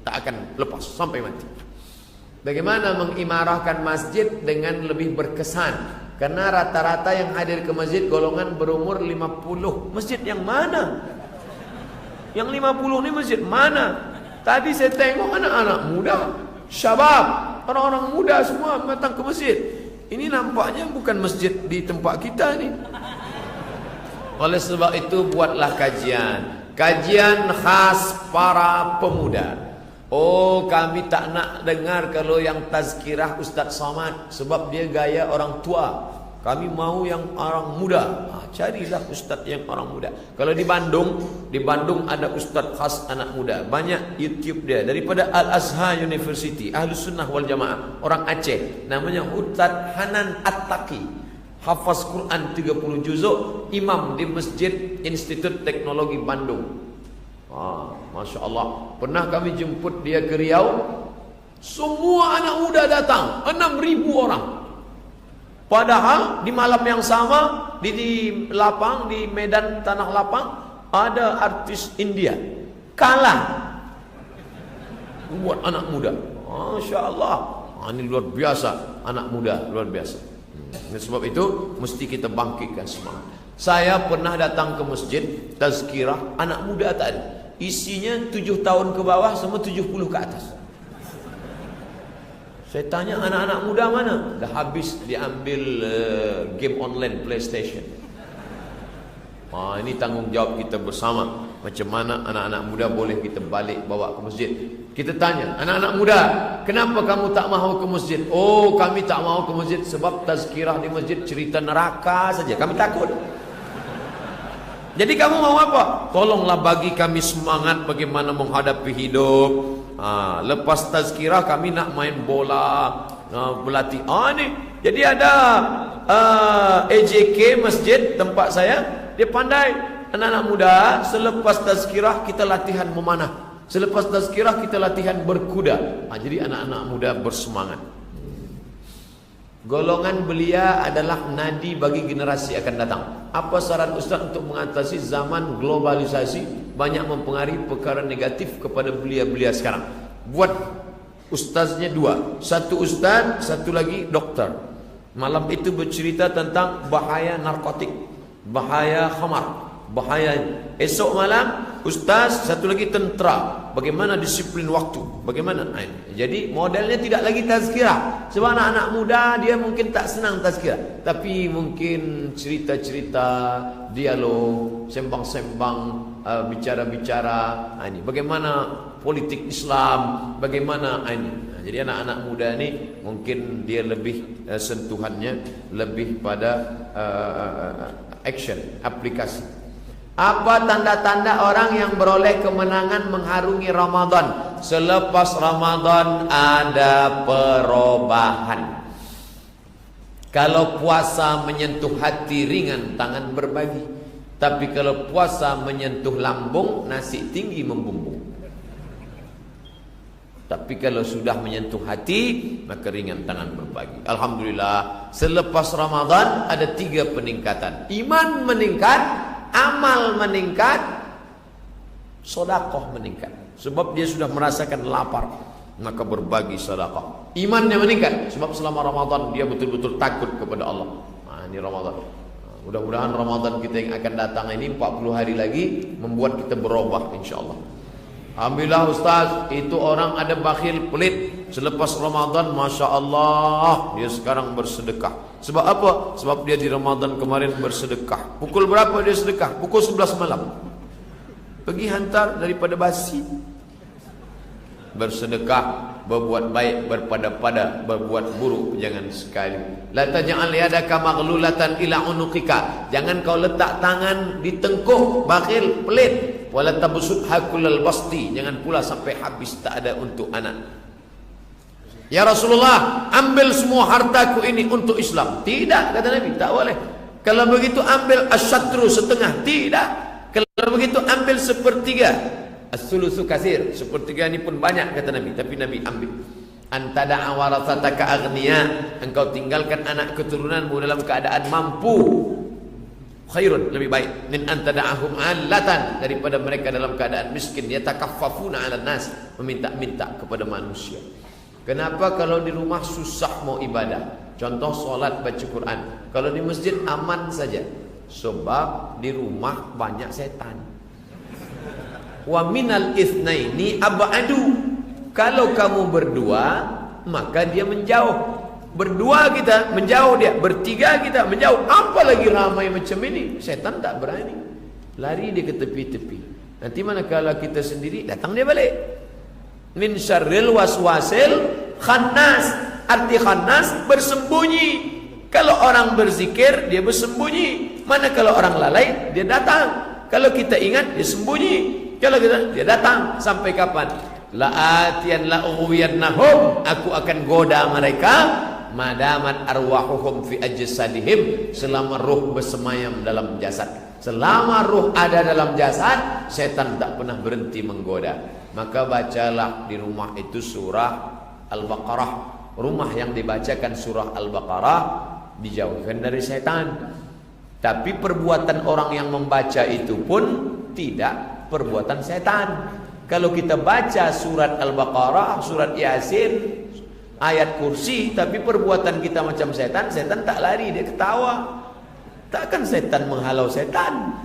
tak akan lepas sampai mati. Bagaimana mengimarahkan masjid dengan lebih berkesan? Karena rata-rata yang hadir ke masjid golongan berumur 50. Masjid yang mana? Yang 50 ini masjid mana? Tadi saya tengok anak-anak muda, syabab, orang-orang muda semua datang ke masjid. Ini nampaknya bukan masjid di tempat kita ni. Oleh sebab itu buatlah kajian khas para pemuda. Kami tak nak dengar kalau yang tazkirah Ustaz Samad, sebab dia gaya orang tua. Kami mau yang orang muda. Carilah ustaz yang orang muda. Kalau di Bandung ada ustaz khas anak muda. Banyak YouTube dia. Daripada Al-Azhar University, Ahlus Sunnah wal Jamaah, orang Aceh. Namanya Ustaz Hanan At-Taqi. Hafaz Quran 30 juzuk, imam di Masjid Institut Teknologi Bandung. Masya Allah. Pernah kami jemput dia ke Riau, semua anak muda datang, 6.000 orang. Padahal di malam yang sama di lapang, di Medan Tanah Lapang, ada artis India kalah buat anak muda. Masya Allah. Ini luar biasa, anak muda luar biasa. Sebab itu mesti kita bangkitkan semangat. Saya pernah datang ke masjid tazkirah anak muda tadi. Isinya 7 tahun ke bawah, semua 70 ke atas. Saya tanya, anak-anak muda mana? Dah habis diambil game online PlayStation. Ini tanggung jawab kita bersama. Macam mana anak-anak muda boleh kita balik bawa ke masjid. Kita tanya, anak-anak muda, kenapa kamu tak mahu ke masjid? Kami tak mahu ke masjid sebab tazkirah di masjid cerita neraka saja. Kami takut. Jadi kamu mau apa? Tolonglah bagi kami semangat bagaimana menghadapi hidup. Lepas tazkirah kami nak main bola, berlatih. Ni. Jadi ada AJK masjid tempat saya, dia pandai. Anak-anak muda, selepas tazkirah kita latihan memanah. Selepas tazkirah kita latihan berkuda. Jadi anak-anak muda bersemangat. Golongan belia adalah nadi bagi generasi akan datang. Apa saran Ustaz untuk mengatasi zaman globalisasi banyak mempengaruhi perkara negatif kepada belia-belia sekarang? Buat ustaznya 2. Satu ustaz, satu lagi doktor. Malam itu bercerita tentang bahaya narkotik, bahaya khamar, bahaya. Esok malam ustaz, satu lagi tentera. Bagaimana disiplin waktu, bagaimana. Jadi modelnya tidak lagi tazkirah. Sebab anak-anak muda dia mungkin tak senang tazkirah, tapi mungkin cerita-cerita, dialog, sembang-sembang, bicara-bicara. Ini bagaimana politik Islam, bagaimana ini. Jadi anak-anak muda ni mungkin dia lebih sentuhannya lebih pada action, aplikasi. Apa tanda-tanda orang yang beroleh kemenangan mengharungi Ramadan? Selepas Ramadan ada perubahan. Kalau puasa menyentuh hati ringan, tangan berbagi. Tapi kalau puasa menyentuh lambung, nasi tinggi membumbung. Tapi kalau sudah menyentuh hati, maka ringan tangan berbagi. Alhamdulillah, selepas Ramadan ada 3 peningkatan. Iman meningkat, amal meningkat, sedekah meningkat. Sebab dia sudah merasakan lapar, maka berbagi sedekah. Imannya meningkat sebab selama Ramadan dia betul-betul takut kepada Allah. Ini Ramadan. Mudah-mudahan Ramadan kita yang akan datang ini 40 hari lagi membuat kita berubah insyaallah. Ambillah Ustaz, itu orang ada bakhil pelit. Selepas Ramadan, Masya Allah, dia sekarang bersedekah. Sebab apa? Sebab dia di Ramadan kemarin bersedekah. Pukul berapa dia sedekah? Pukul 11 malam. Pergi hantar daripada basi. Bersedekah, berbuat baik, berpada-pada, berbuat buruk jangan sekali. La taj'al yadaka maghlulatan ila unuqika. Jangan kau letak tangan di tengkuk, bakhil, pelit. Wala tabsutha kullal basti. Jangan pula sampai habis tak ada untuk anak. Ya Rasulullah, ambil semua hartaku ini untuk Islam. Tidak, kata Nabi, tak boleh. Kalau begitu ambil asyatru, setengah. Tidak. Kalau begitu ambil sepertiga. As-sulusu kasir, sepertiga ini pun banyak, kata Nabi. Tapi Nabi ambil. Antada'a warathataka aghniya. Engkau tinggalkan anak keturunanmu dalam keadaan mampu. Khairun, lebih baik. Min antada'ahum alatan, daripada mereka dalam keadaan miskin. Yatakaffafuna 'alan nas, meminta-minta kepada manusia. Kenapa kalau di rumah susah mau ibadah? Contoh solat, baca Quran. Kalau di masjid aman saja. Sebab di rumah banyak setan. Wa minal itsnaini ab'adu. Kalau kamu berdua, maka dia menjauh. Berdua kita menjauh dia, bertiga kita menjauh. Apalagi ramai macam ini, setan tak berani. Lari dia ke tepi-tepi. Nanti manakala kita sendiri, datang dia balik. Min syarril waswasil khannas. Arti khannas, bersembunyi. Kalau orang berzikir, dia bersembunyi. Mana kalau orang lalai, dia datang. Kalau kita ingat, dia sembunyi. Kalau kita, dia datang. Sampai kapan? La'atiyan la'uwiyannahum. Aku akan goda mereka. Madamat arwahuhum fi ajsadihim. Selama ruh bersemayam dalam jasad. Selama ruh ada dalam jasad, setan tak pernah berhenti menggoda. Maka bacalah di rumah itu surah Al-Baqarah. Rumah yang dibacakan surah Al-Baqarah dijauhkan dari setan. Tapi perbuatan orang yang membaca itu pun tidak perbuatan setan. Kalau kita baca surat Al-Baqarah, surat Yasin, ayat kursi, tapi perbuatan kita macam setan, setan tak lari, dia ketawa. Takkan setan menghalau setan.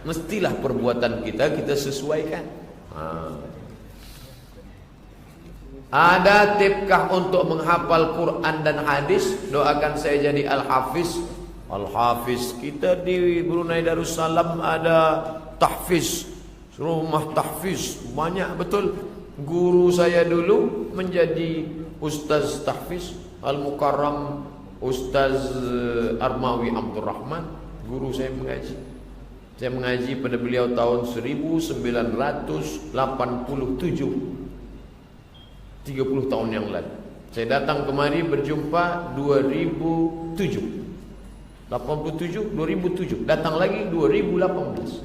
Mestilah perbuatan kita sesuaikan. Ada tipkah untuk menghafal Quran dan hadis? Doakan saya jadi Al-Hafiz. Al-Hafiz. Kita di Brunei Darussalam ada tahfiz, rumah tahfiz, banyak betul. Guru saya dulu menjadi Ustaz tahfiz, Al-Mukarram Ustaz Armawi Abdul Rahman. Guru saya mengaji. Saya mengaji pada beliau tahun 1987, 30 tahun yang lalu. Saya datang kemari berjumpa 2007. 87, 2007. Datang lagi 2018.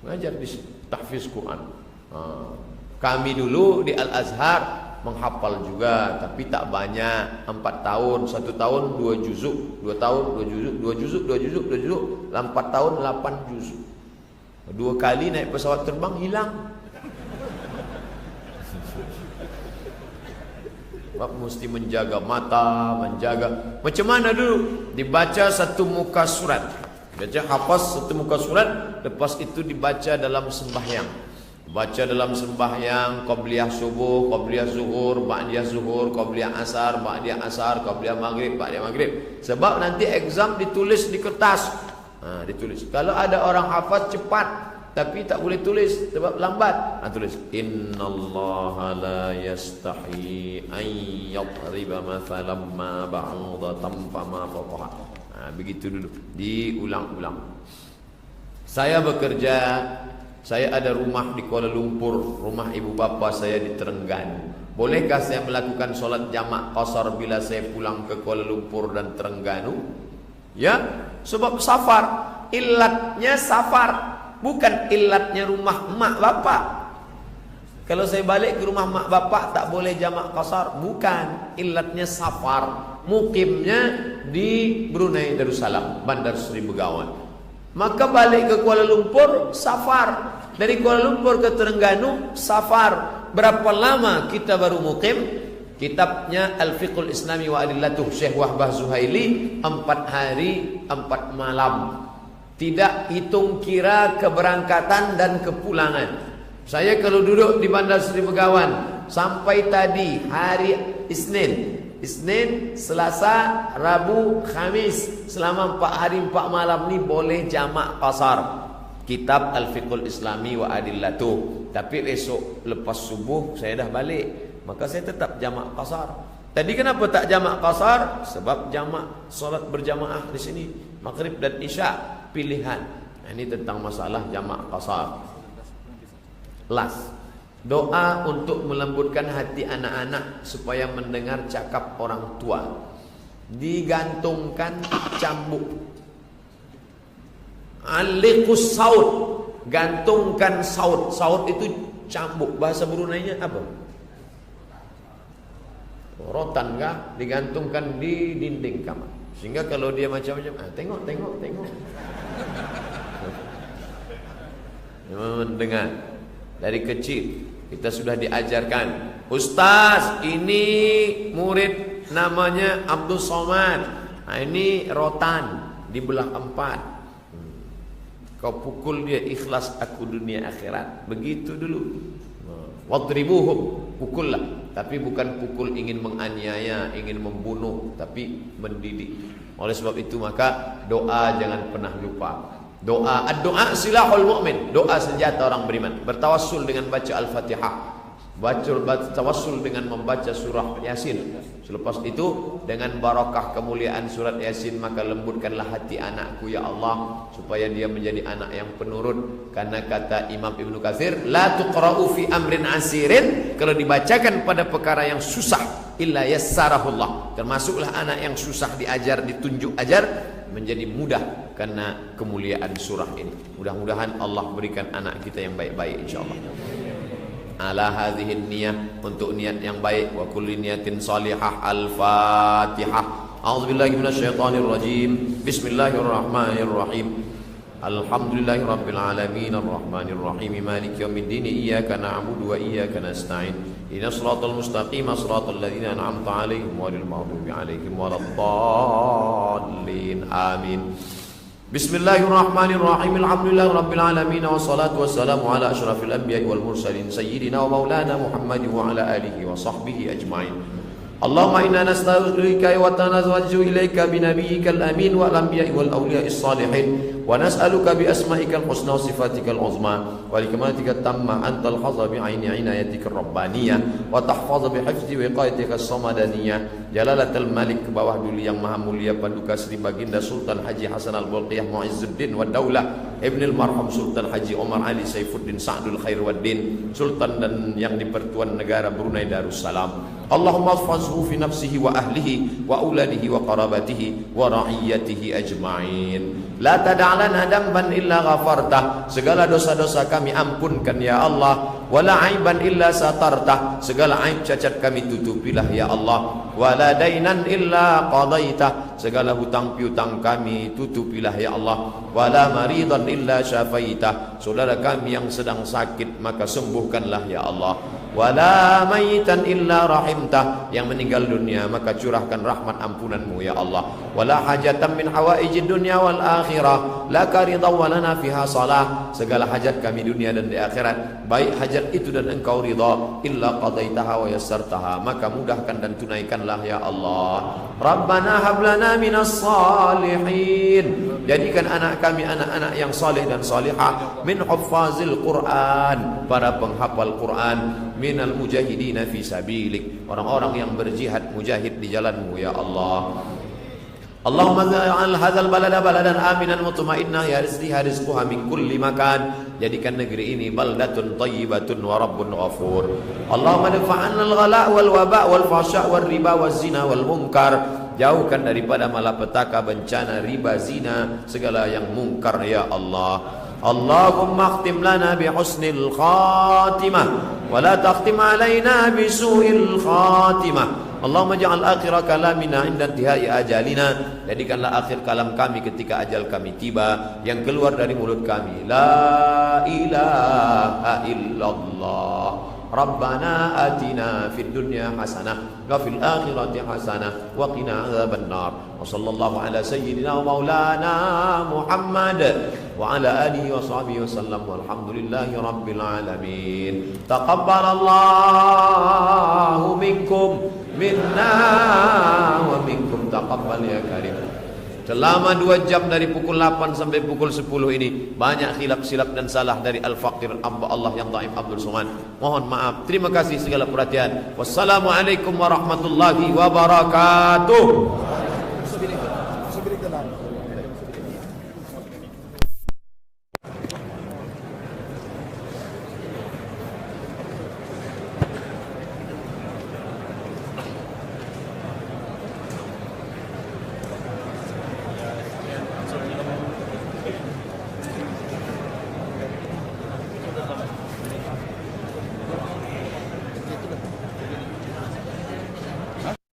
Mengajar di tahfiz Quran. Kami dulu di Al-Azhar menghafal juga, tapi tak banyak. 4 tahun, 1 tahun 2 juzuk, 2 tahun 2 juzuk, 2 juzuk, 2 juzuk, 2 juzuk, 4 tahun 8 juzuk. 2 kali naik pesawat terbang hilang. Mesti menjaga mata, menjaga. Macam mana dulu? Dibaca satu muka surat. Baca hafaz satu muka surat, lepas itu dibaca dalam sembahyang. Baca dalam sembahyang, qabliyah subuh, qabliyah zuhur, ba'diyah zuhur, qabliyah asar, ba'diyah asar, qabliyah maghrib, ba'diyah maghrib. Sebab nanti exam ditulis di kertas. Ditulis. Kalau ada orang hafaz cepat tapi tak boleh tulis sebab lambat, tulis innallaha la yastahi an yadriba mathalan ma ba'udatan fama fawqaha. Begitu dulu, diulang-ulang. Saya bekerja, saya ada rumah di Kuala Lumpur, rumah ibu bapa saya di Terengganu. Bolehkah saya melakukan solat jamak qasar bila saya pulang ke Kuala Lumpur dan Terengganu? Ya, sebab safar. Ilatnya safar, bukan ilatnya rumah mak bapak. Kalau saya balik ke rumah mak bapak tak boleh jamak qasar, bukan, ilatnya safar. Mukimnya di Brunei Darussalam, Bandar Seri Begawan. Maka balik ke Kuala Lumpur safar. Dari Kuala Lumpur ke Terengganu safar. Berapa lama kita baru mukim? Kitabnya Al-Fiqhul Islami wa Adillatuh Syekh Wahbah Zuhaili, 4 hari 4 malam. Tidak hitung kira keberangkatan dan kepulangan. Saya kalau duduk di Bandar Seri Begawan sampai tadi hari Isnin, Selasa, Rabu, Khamis, selama 4 hari 4 malam ni boleh jamak qasar. Kitab Al-Fiqhul Islami wa Adillatuh. Tapi esok lepas subuh saya dah balik, maka saya tetap jamak qasar. Tadi kenapa tak jamak qasar? Sebab jamak solat berjamaah di sini Maghrib dan Isya pilihan. Ini tentang masalah jamak qasar. Last, doa untuk melembutkan hati anak-anak supaya mendengar cakap orang tua. Digantungkan cambuk. Alikus saut, gantungkan saut. Saut itu cambuk. Bahasa Bruneinya apa? Rotan kah? Digantungkan di dinding kamar. Sehingga kalau dia macam-macam, tengok. Mendengar. Dari kecil kita sudah diajarkan, Ustaz, ini murid namanya Abdul Somad. Ini rotan dibelah 4. Kau pukul dia, ikhlas aku dunia akhirat. Begitu dulu. Wadribuhum, pukullah. Tapi bukan pukul ingin menganiaya, ingin membunuh, tapi mendidik. Oleh sebab itu maka doa jangan pernah lupa. Doa silahul mu'min. Doa senjata orang beriman. Bertawassul dengan baca Al-Fatihah. Bertawassul dengan membaca surah Yasin. Selepas itu dengan barakah kemuliaan surat Yasin, maka lembutkanlah hati anakku ya Allah, supaya dia menjadi anak yang penurut. Karena kata Imam Ibnu Katsir, la tuqra'u fi amrin asirin, kalau dibacakan pada perkara yang susah, illa yassarahullah. Termasuklah anak yang susah diajar, ditunjuk ajar, menjadi mudah karena kemuliaan surah ini. Mudah-mudahan Allah berikan anak kita yang baik-baik insyaallah. Ala hadhihi niyah, untuk niat yang baik, wa kulli niyatin salihah. Al-Fatihah. A'udzubillahi minasyaitonir rajim. Bismillahirrahmanirrahim. Alhamdulillahi rabbil alamin, arrahmanir rahim, maliki yaumiddin, iyyaka na'budu wa iyyaka nasta'in. Ihdinas siratal mustaqim, siratal ladzina an'amta 'alaihim ghairil maghdubi 'alaihim waladdallin. Amin. Bismillahirrahmanirrahim. Alhamdulillahi rabbil alamin, wassalatu wassalamu ala asyrafil anbiya'i wal mursalin sayyidina wa maulana Muhammadin wa ala alihi wa sahbihi ajma'in. Allahumma inna nas'aluka wa tanazwaju ilaika bi nabiyyikal amin wal anbiya'i wal awliya'is salihin, wa nas'aluka bi asma'ikal husna wa sifatikal uzma wa likmalatikal tamma antal haza bi aini inayatikar rabbaniyah wa tahfaza bi hifzi wa iqayatikas samadaniyah. Jalalatul Malik, ke bawah dulu yang maha mulia Paduka Sri Baginda Sultan Haji Hasan Al-Bolqiyah Mu'izzuddin wa Daulah Ibnul Marhum Sultan Haji Omar Ali Saifuddin Sa'dul Khairwaddin, Sultan dan yang dipertuan negara Brunei Darussalam. Allahumma hafazhu fi nafsihi wa ahlihi wa auladihi wa qarabatihi wa ra'iyatihi ajma'in. La tada'lana damban illa ghafartah, segala dosa-dosa kami ampunkan ya Allah. Wala aiban illa satartah, segala aib cacat kami tutupilah ya Allah. Wala dainan illa qadaitah, segala hutang piutang kami tutupilah ya Allah. Wala maridan illa syafaitah, saudara kami yang sedang sakit maka sembuhkanlah ya Allah. Wala mayitan illa rahimtah, yang meninggal dunia maka curahkan rahmat ampunanmu ya Allah. Wala hajatan min hawaijid dunya wal akhirah laka ridha wa lana fiha salah, segala hajat kami dunia dan di akhirat, baik hajat itu dan engkau ridha, illa qadaitaha wa yassartaha, maka mudahkan dan tunaikanlah ya Allah. Rabbana hab lana minas salihin, jadikan anak kami anak-anak yang saleh dan salihah, min huffazil Quran, para penghafal Quran, minal mujahidina fi sabilik, orang-orang yang berjihad mujahid di jalanmu ya Allah. Allahumma ja'al hadzal balada baladan aminan mutmainnah yarzuqha rizquha min kulli makan, jadikan negeri ini baldatun thayyibatun wa rabbun ghafur. Allahumma dafa'anna al-ghala wal waba wal fahsya wal riba waz zina wal munkar, jauhkan daripada malapetaka, bencana, riba, zina, segala yang mungkar ya Allah. Allahumma akhtim lana bi husnil khatimah wa la takhtim alaina bi su'il khatimah. Allahumma ja'al akhira kalamina inda intihai ajalina, jadikanlah akhir kalam kami ketika ajal kami tiba, yang keluar dari mulut kami la ilaha illallah Rabbana atina fid dunya hasanah wa fil akhirati hasanah wa qina adzabannar. Wa sallallahu ala sayyidina wa maulana Muhammad wa ala alihi wa sahbihi wasallam walhamdulillahi rabbil alamin. Taqabbalallahu minkum minna wa minkum taqabbal ya karim. Selama 2 jam dari pukul 8 sampai pukul 10 ini banyak khilaf-silaf dan salah dari Al-Faqir hamba Allah yang Dhaif Abdul Somad. Mohon maaf. Terima kasih segala perhatian. Wassalamualaikum warahmatullahi wabarakatuh.